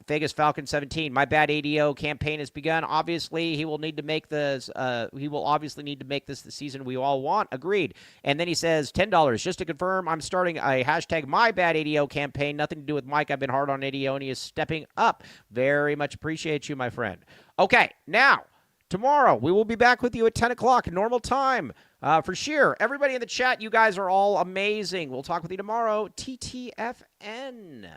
Vegas Falcon 17. My bad ADO campaign has begun. Obviously, he will need to make this. He will obviously need to make this the season we all want. Agreed. And then he says $10 just to confirm. I'm starting a hashtag my bad ADO campaign. Nothing to do with Mike. I've been hard on ADO, and he is stepping up. Very much appreciate you, my friend. Okay, now. Tomorrow, we will be back with you at 10 o'clock, normal time. For sure. Everybody in the chat, you guys are all amazing. We'll talk with you tomorrow. TTFN.